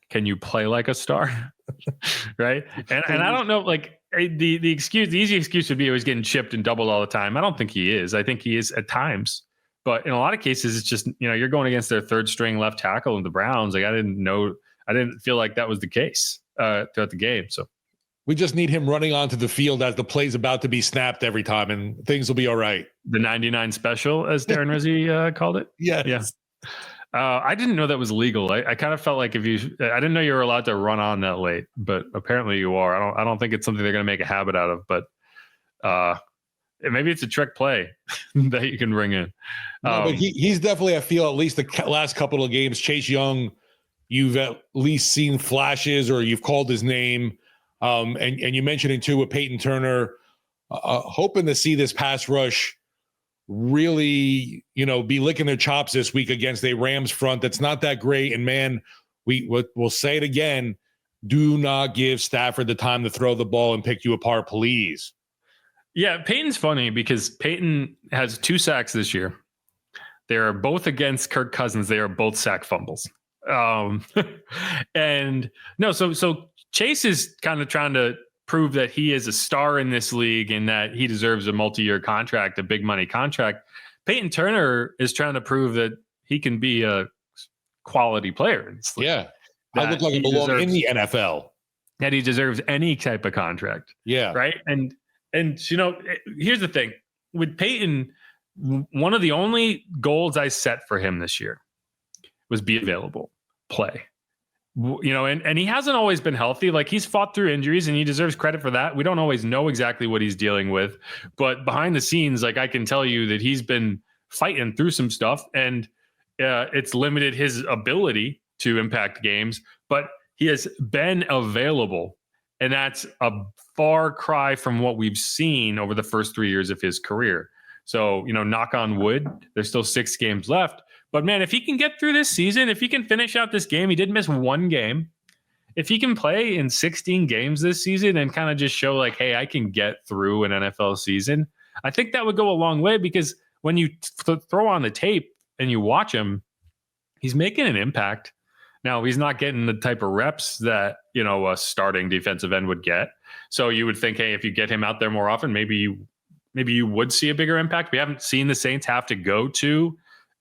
Can you play like a star? Right. And I don't know, like the easy excuse would be he's getting chipped and doubled all the time. I don't think he is. I think he is at times. But in a lot of cases, it's just, you're going against their 3rd string left tackle in the Browns. Like I didn't feel like that was the case throughout the game. So we just need him running onto the field as the play's about to be snapped every time, and things will be all right. The 99 special, as Darren Rizzi called it. Yeah. I didn't know that was legal. I kind of felt like I didn't know you were allowed to run on that late, but apparently you are. I don't think it's something they're going to make a habit out of, but maybe it's a trick play that you can bring in. But he's definitely, I feel, at least the last couple of games, Chase Young, you've at least seen flashes or you've called his name. And you mentioned it too with Peyton Turner, hoping to see this pass rush really, be licking their chops this week against a Rams front that's not that great. And man, we'll say it again, do not give Stafford the time to throw the ball and pick you apart, please. Yeah, Peyton's funny because Peyton has 2 sacks this year. They are both against Kirk Cousins. They are both sack fumbles. And no, so Chase is kind of trying to prove that he is a star in this league and that he deserves a multi-year contract, a big money contract. Peyton Turner is trying to prove that he can be a quality player in this league. Yeah. I look like he belongs in the NFL. That he deserves any type of contract. Yeah. Right. And here's the thing with Peyton, one of the only goals I set for him this year was be available, play, and he hasn't always been healthy. Like he's fought through injuries and he deserves credit for that. We don't always know exactly what he's dealing with, but behind the scenes, like I can tell you that he's been fighting through some stuff and it's limited his ability to impact games, but he has been available. And that's a far cry from what we've seen over the first 3 years of his career. So, knock on wood, there's still 6 games left. But man, if he can get through this season, if he can finish out this game, he did miss 1 game. If he can play in 16 games this season and kind of just show like, hey, I can get through an NFL season, I think that would go a long way because when you throw on the tape and you watch him, he's making an impact. Now, he's not getting the type of reps that, a starting defensive end would get. So you would think, hey, if you get him out there more often, maybe you would see a bigger impact. We haven't seen the Saints have to go to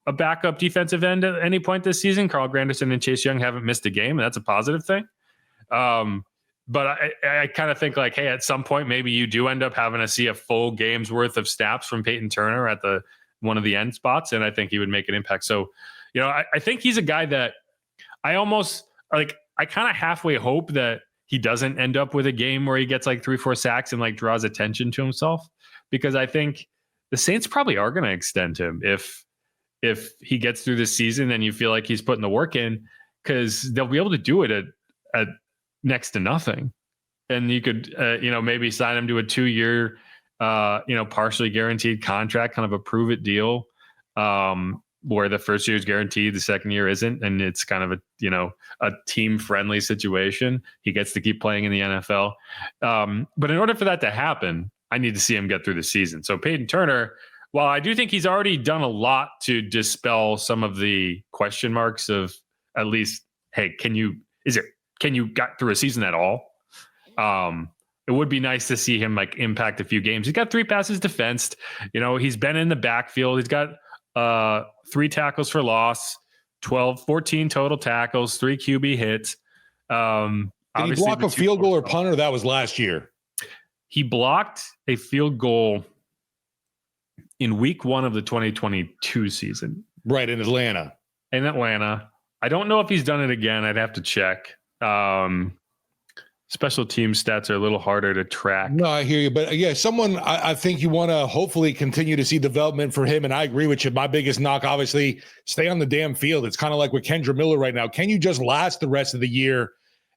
a backup defensive end at any point this season. Carl Granderson and Chase Young haven't missed a game, and that's a positive thing. But I kind of think like, hey, at some point, maybe you do end up having to see a full game's worth of snaps from Peyton Turner at one of the end spots, and I think he would make an impact. So, I think he's a guy that I almost like. I kind of halfway hope that he doesn't end up with a game where he gets like 3-4 sacks and like draws attention to himself, because I think the Saints probably are going to extend him if he gets through this season and you feel like he's putting the work in. because they'll be able to do it at next to nothing. And you could, maybe sign him to a 2-year, partially guaranteed contract, kind of a prove it deal, where the first year is guaranteed, the second year isn't. And it's kind of a team friendly situation. He gets to keep playing in the NFL. But in order for that to happen, I need to see him get through the season. So Peyton Turner, while I do think he's already done a lot to dispel some of the question marks of at least, hey, can you got through a season at all? It would be nice to see him like impact a few games. He's got 3 passes defensed. He's been in the backfield. He's got 3 tackles for loss, 14 total tackles, 3 QB hits. Did he block a field goal or punt, or that was last year? He blocked a field goal in week 1 of the 2022 season. Right, in Atlanta. I don't know if he's done it again. I'd have to check. Special team stats are a little harder to track. No, I hear you. But yeah, I think you want to hopefully continue to see development for him. And I agree with you. My biggest knock, obviously, stay on the damn field. It's kind of like with Kendre Miller right now. Can you just last the rest of the year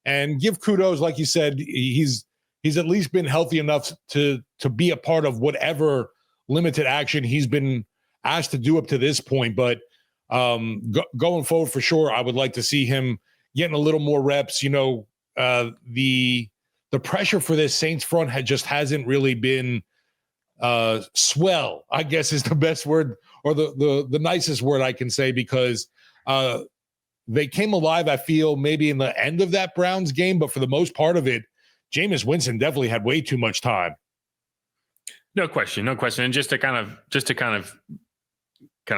and give kudos? Like you said, he's at least been healthy enough to be a part of whatever limited action he's been asked to do up to this point. But going forward, for sure, I would like to see him getting a little more reps. The pressure for this Saints front hasn't really been swell, I guess is the best word, or the nicest word I can say, because they came alive, I feel, maybe in the end of that Browns game, but for the most part of it, Jameis Winston definitely had way too much time. No question. And just to kind of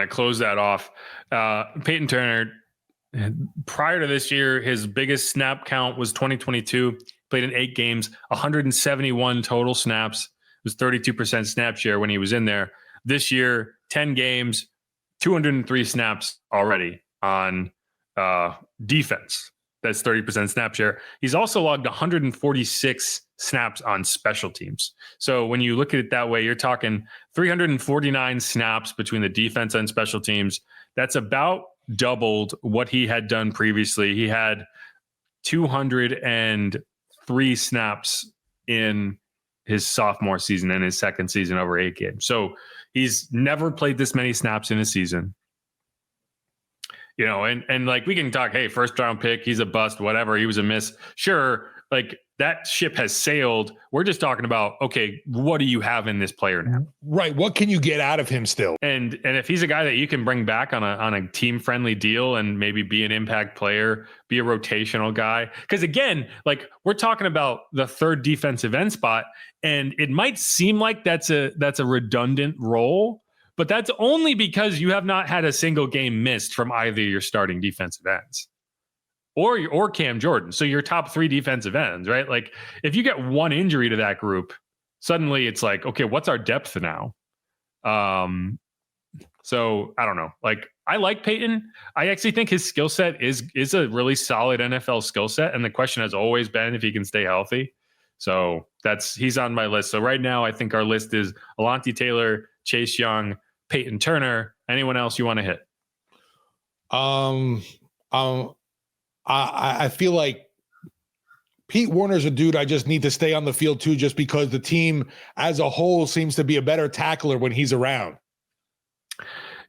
close that off, Peyton Turner, prior to this year, his biggest snap count was 2022. Played in 8 games, 171 total snaps. It was 32% snap share when he was in there. This year, 10 games, 203 snaps already on defense. That's 30% snap share. He's also logged 146 snaps on special teams. So when you look at it that way, you're talking 349 snaps between the defense and special teams. That's about doubled what he had done previously. He had 203 snaps in his sophomore season and his second season over 8 games. So he's never played this many snaps in a season. And like we can talk, hey, first round pick, he's a bust, whatever, he was a miss. Sure, like that ship has sailed. We're just talking about, okay, what do you have in this player now? Right. What can you get out of him still? And if he's a guy that you can bring back on a team friendly deal and maybe be an impact player, be a rotational guy. Because again, like we're talking about the third defensive end spot, and it might seem like that's a redundant role, but that's only because you have not had a single game missed from either your starting defensive ends or Cam Jordan. So your top 3 defensive ends, right? Like if you get one injury to that group, suddenly it's like, okay, what's our depth now? So I don't know. Like I like Peyton. I actually think his skill set is a really solid NFL skill set. And the question has always been if he can stay healthy. So he's on my list. So right now I think our list is Alontae Taylor, Chase Young, Peyton Turner. Anyone else you want to hit? I feel like Pete Werner's a dude I just need to stay on the field too, just because the team as a whole seems to be a better tackler when he's around.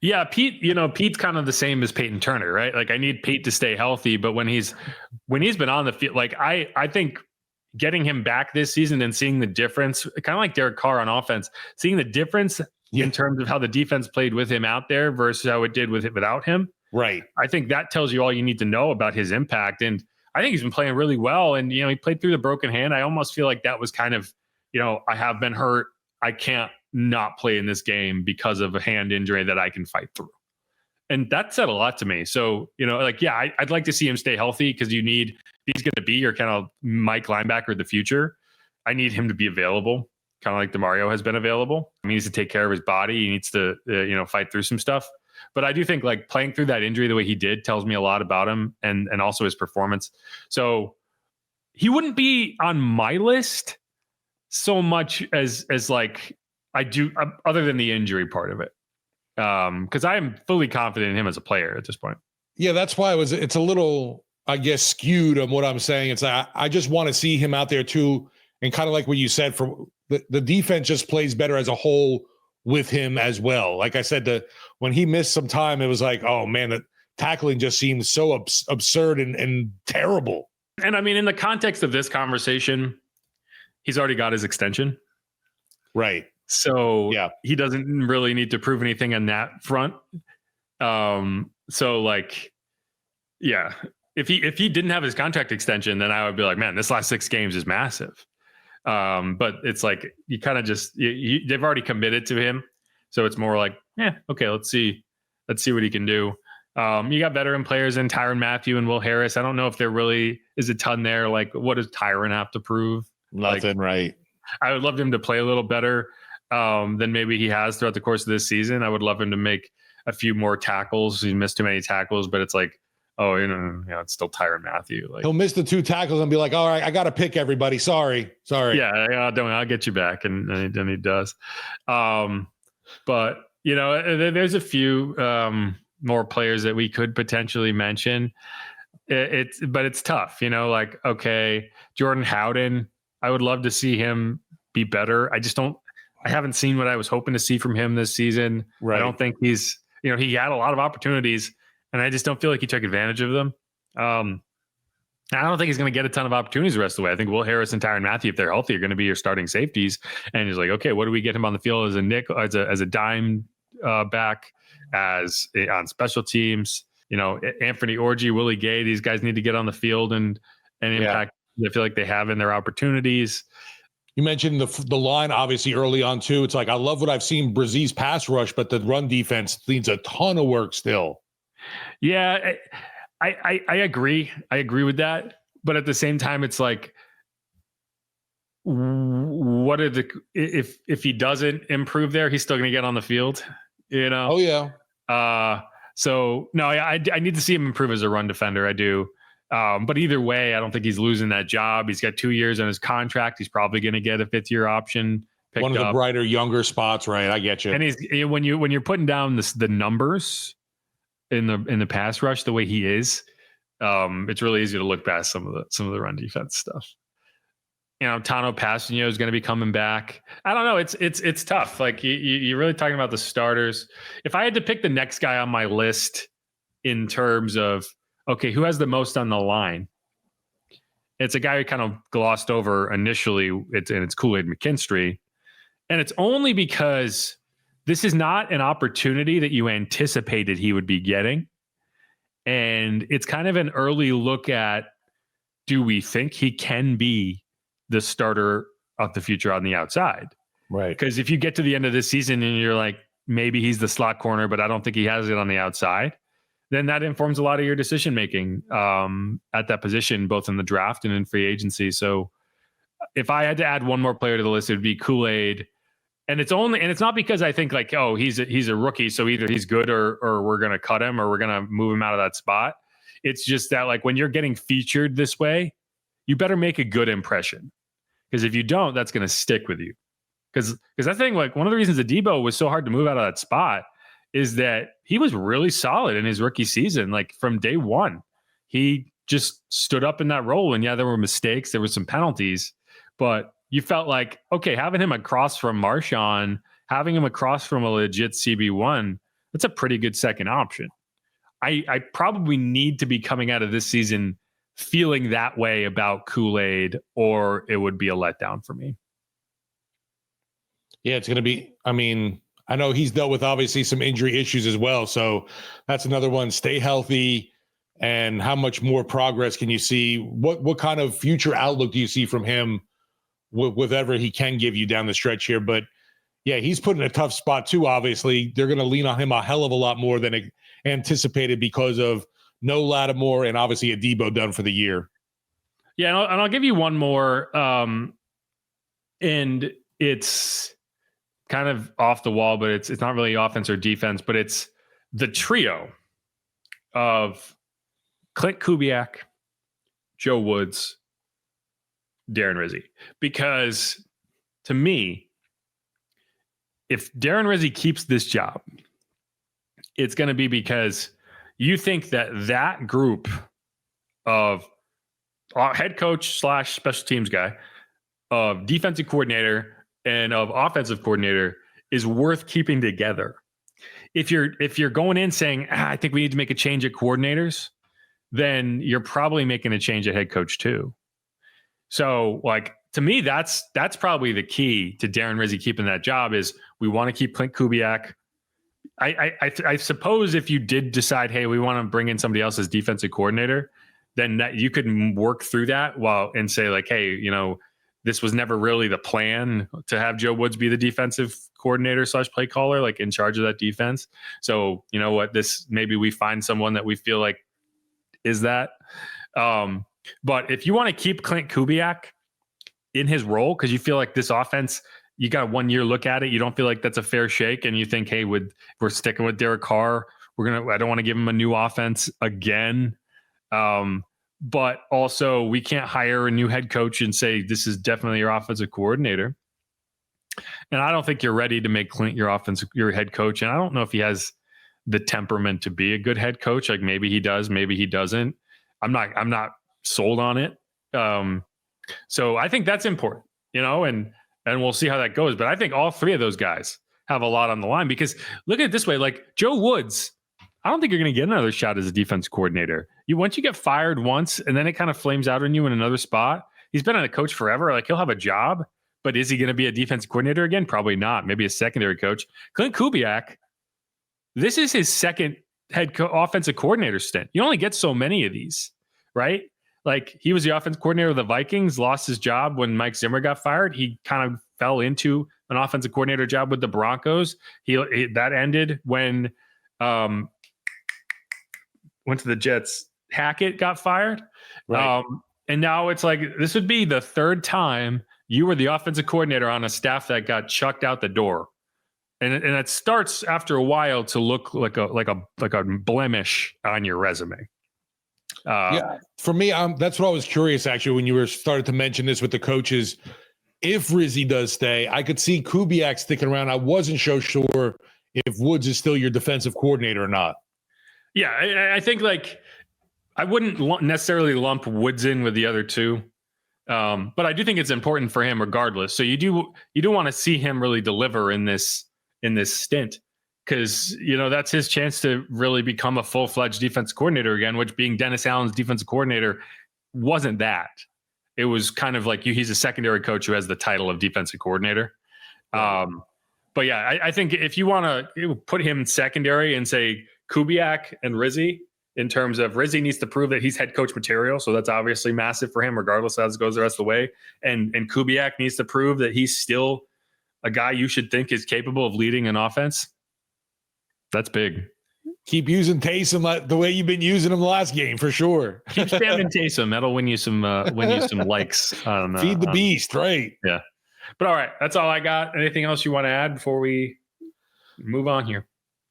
Yeah, Pete's kind of the same as Peyton Turner, right? Like I need Pete to stay healthy, but when he's been on the field, like I think getting him back this season and seeing the difference, kind of like Derek Carr on offense, seeing the difference in terms of how the defense played with him out there versus how it did without him. Right. I think that tells you all you need to know about his impact. And I think he's been playing really well. And, he played through the broken hand. I almost feel like that was kind of, I have been hurt. I can't not play in this game because of a hand injury that I can fight through. And that said a lot to me. So, I'd like to see him stay healthy because he's going to be your kind of Mike linebacker of the future. I need him to be available, kind of like DeMario has been available. He needs to take care of his body. He needs to, fight through some stuff. But I do think like playing through that injury the way he did tells me a lot about him and also his performance. So he wouldn't be on my list so much as like I do, other than the injury part of it. Because I am fully confident in him as a player at this point. Yeah, that's why it's a little I guess, skewed on what I'm saying. It's I just want to see him out there too, and kind of like what you said, for the defense just plays better as a whole with him as well. Like I said, when he missed some time, it was like, oh man, the tackling just seems so absurd and terrible. And I mean, in the context of this conversation, he's already got his extension. Right. So he doesn't really need to prove anything on that front. So like, yeah, if he didn't have his contract extension, then I would be like, man, this last 6 games is massive. But it's like, you kind of just, they've already committed to him. So it's more like, okay, let's see what he can do. You got veteran players in Tyrann Mathieu and Will Harris. I don't know if there really is a ton there. Like, what does Tyrann have to prove? Nothing, right? I would love him to play a little better than maybe he has throughout the course of this season. I would love him to make a few more tackles. He missed too many tackles, but it's like, oh, it's still Tyrann Mathieu. Like, he'll miss the 2 tackles and be like, all right, I got to pick everybody. Sorry. Yeah, I'll get you back, and he does. But there's a few more players that we could potentially mention. But it's tough, like, okay, Jordan Howden, I would love to see him be better. I haven't seen what I was hoping to see from him this season. Right. I don't think he's, he had a lot of opportunities, and I just don't feel like he took advantage of them. I don't think he's going to get a ton of opportunities the rest of the way. I think Will Harris and Tyrann Mathieu, if they're healthy, are going to be your starting safeties. And he's like, okay, what do we get him on the field as a nickel, as a dime back, on special teams? Anthony Orji, Willie Gay, these guys need to get on the field and impact. I feel like they have in their opportunities. You mentioned the line, obviously, early on too. It's like, I love what I've seen Brazil's pass rush, but the run defense needs a ton of work still. Yeah, I agree. I agree with that. But at the same time, it's like, what are if he doesn't improve there, he's still going to get on the field, Oh yeah. So no, I need to see him improve as a run defender. I do. But either way, I don't think he's losing that job. He's got 2 years on his contract. He's probably going to get a 5th-year option. One of the brighter, younger spots, right? I get you. And when you're putting down the numbers in the pass rush the way he is, it's really easy to look past some of the run defense stuff. Tano Passanio is going to be coming back. I don't know. It's tough. Like, you're really talking about the starters. If I had to pick the next guy on my list in terms of, okay, who has the most on the line? It's a guy who kind of glossed over initially. It's Kool-Aid McKinstry. And it's only because this is not an opportunity that you anticipated he would be getting. And it's kind of an early look at, do we think he can be the starter of the future on the outside? Right. Because if you get to the end of this season and you're like, maybe he's the slot corner, but I don't think he has it on the outside, then that informs a lot of your decision making at that position, both in the draft and in free agency. So if I had to add one more player to the list, it would be Kool-Aid. And it's not because I think like, oh, he's a rookie, so either he's good or we're going to cut him or we're going to move him out of that spot. It's just that, like, when you're getting featured this way, you better make a good impression, because if you don't, that's going to stick with you. Because I think, like, one of the reasons Adebo was so hard to move out of that spot is that he was really solid in his rookie season. Like, from day one, he just stood up in that role. And yeah, there were mistakes, there were some penalties, but you felt like, okay, having him across from Marshawn, having him across from a legit CB1, that's a pretty good second option. I probably need to be coming out of this season feeling that way about Kool-Aid, or it would be a letdown for me. Yeah, it's going to be, I mean, I know he's dealt with obviously some injury issues as well. So that's another one. Stay healthy. And how much more progress can you see? What kind of future outlook do you see from him with whatever he can give you down the stretch here? But yeah, he's put in a tough spot too. Obviously, they're going to lean on him a hell of a lot more than anticipated because of no Lattimore and obviously Adebo done for the year. Yeah, and I'll give you one more. And it's kind of off the wall, but it's not really offense or defense, but it's the trio of Clint Kubiak, Joe Woods, Darren Rizzi. Because to me, if Darren Rizzi keeps this job, it's going to be because you think that group of head coach / special teams guy, of defensive coordinator, and of offensive coordinator is worth keeping together. If you're going in saying, I think we need to make a change at coordinators, then you're probably making a change at head coach too. So, like, to me, that's probably the key to Darren Rizzi keeping that job is we want to keep Clint Kubiak. I suppose if you did decide, hey, we want to bring in somebody else as defensive coordinator, then that you could work through that and say like, hey, this was never really the plan to have Joe Woods be the defensive coordinator / play caller, like in charge of that defense. So you know what, maybe we find someone that we feel like is that. But if you want to keep Clint Kubiak in his role, because you feel like this offense, you got a 1 year look at it, you don't feel like that's a fair shake, and you think, hey, we're sticking with Derek Carr, I don't want to give him a new offense again. But also we can't hire a new head coach and say, this is definitely your offensive coordinator. And I don't think you're ready to make Clint your head coach. And I don't know if he has the temperament to be a good head coach. Like maybe he does, maybe he doesn't. I'm not sold on it. So I think that's important, and we'll see how that goes. But I think all three of those guys have a lot on the line, because look at it this way, like Joe Woods, I don't think you're going to get another shot as a defense coordinator. Once you get fired once and then it kind of flames out on you in another spot, he's been a coach forever. Like he'll have a job, but is he going to be a defensive coordinator again? Probably not. Maybe a secondary coach. Clint Kubiak, this is his second offensive coordinator stint. You only get so many of these, right? Like he was the offensive coordinator of the Vikings, lost his job when Mike Zimmer got fired. He kind of fell into an offensive coordinator job with the Broncos. That ended when went to the Jets. Hackett got fired. Right. And now it's like, this would be the third time you were the offensive coordinator on a staff that got chucked out the door. And it starts after a while to look like a blemish on your resume. Yeah, for me, that's what I was curious actually when you started to mention this with the coaches. If Rizzi does stay, I could see Kubiak sticking around. I wasn't so sure if Woods is still your defensive coordinator or not. Yeah, I think like I wouldn't necessarily lump Woods in with the other two, but I do think it's important for him regardless. So you do want to see him really deliver in this stint, because that's his chance to really become a full-fledged defense coordinator again, which being Dennis Allen's defensive coordinator wasn't that. It was kind of like he's a secondary coach who has the title of defensive coordinator. Right. But yeah, I think if you want to put him secondary and say Kubiak and Rizzi, in terms of Rizzi needs to prove that he's head coach material. So that's obviously massive for him, regardless of how this goes the rest of the way. And Kubiak needs to prove that he's still a guy you should think is capable of leading an offense. That's big. Keep using Taysom the way you've been using him the last game for sure. Keep spamming Taysom. That'll win you some likes. Feed the beast, right? Yeah. But all right, that's all I got. Anything else you want to add before we move on here?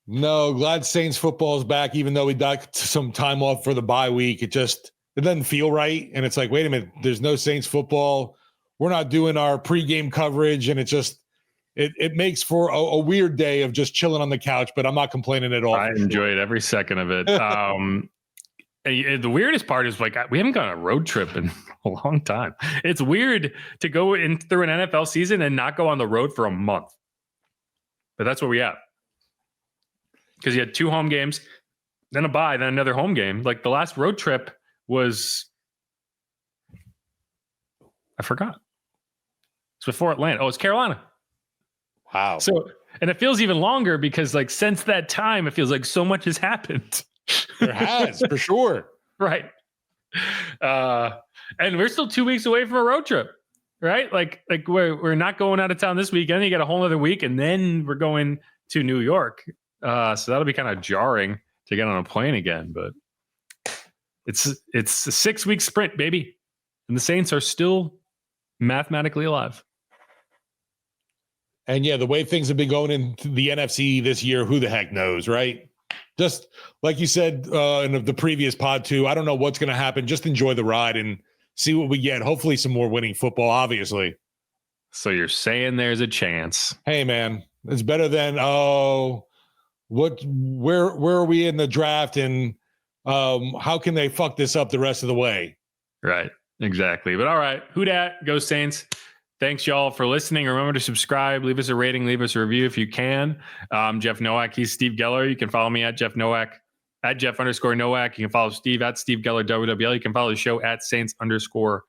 No, glad Saints football is back, even though we got some time off for the bye week. It doesn't feel right. And it's like, wait a minute, there's no Saints football. We're not doing our pregame coverage. And it makes for a weird day of just chilling on the couch, but I'm not complaining at all. I enjoyed every second of it. The weirdest part is like, we haven't gone on a road trip in a long time. It's weird to go in through an NFL season and not go on the road for a month, but that's what we have. Because you had 2 home games, then a bye, then another home game. Like the last road trip was, I forgot. It's before Atlanta. Oh, it's Carolina. Wow. So, and it feels even longer because like since that time, it feels like so much has happened. There has, for sure. Right. And we're still 2 weeks away from a road trip, right? Like we're not going out of town this weekend. You got a whole other week, and then we're going to New York. So that'll be kind of jarring to get on a plane again, but it's a 6-week sprint, baby. And the Saints are still mathematically alive. And yeah, the way things have been going into the NFC this year, who the heck knows, right? Just like you said in the previous pod too, I don't know what's going to happen. Just enjoy the ride and see what we get. Hopefully some more winning football, obviously. So you're saying there's a chance. Hey, man, it's better than, where are we in the draft? And How can they fuck this up the rest of the way? Right. Exactly. But all right. Who dat? Go Saints. Thanks, y'all, for listening. Remember to subscribe, leave us a rating, leave us a review if you can. Jeff Nowak, he's Steve Geller. You can follow me at Jeff Nowak, at Jeff_Nowak. You can follow Steve at Steve Geller WWL. You can follow the show at Saints_pod.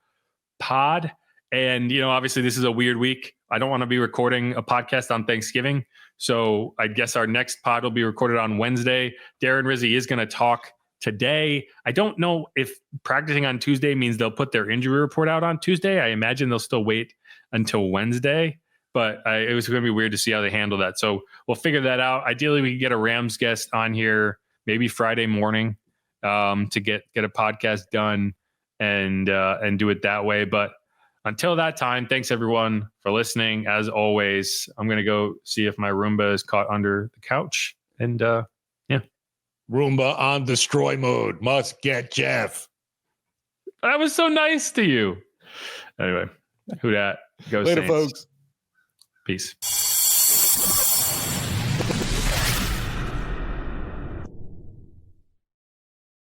And, obviously this is a weird week. I don't want to be recording a podcast on Thanksgiving. So I guess our next pod will be recorded on Wednesday. Darren Rizzi is going to talk today. I don't know if practicing on Tuesday means they'll put their injury report out on Tuesday. I imagine they'll still wait until Wednesday, but it was going to be weird to see how they handle that. So we'll figure that out. Ideally, we could get a Rams guest on here maybe Friday morning to get a podcast done and do it that way. But until that time, thanks everyone for listening. As always, I'm going to go see if my Roomba is caught under the couch. And Roomba on destroy mode. Must get Jeff. That was so nice to you. Anyway, who dat? Go Later, Saints. folks. Peace.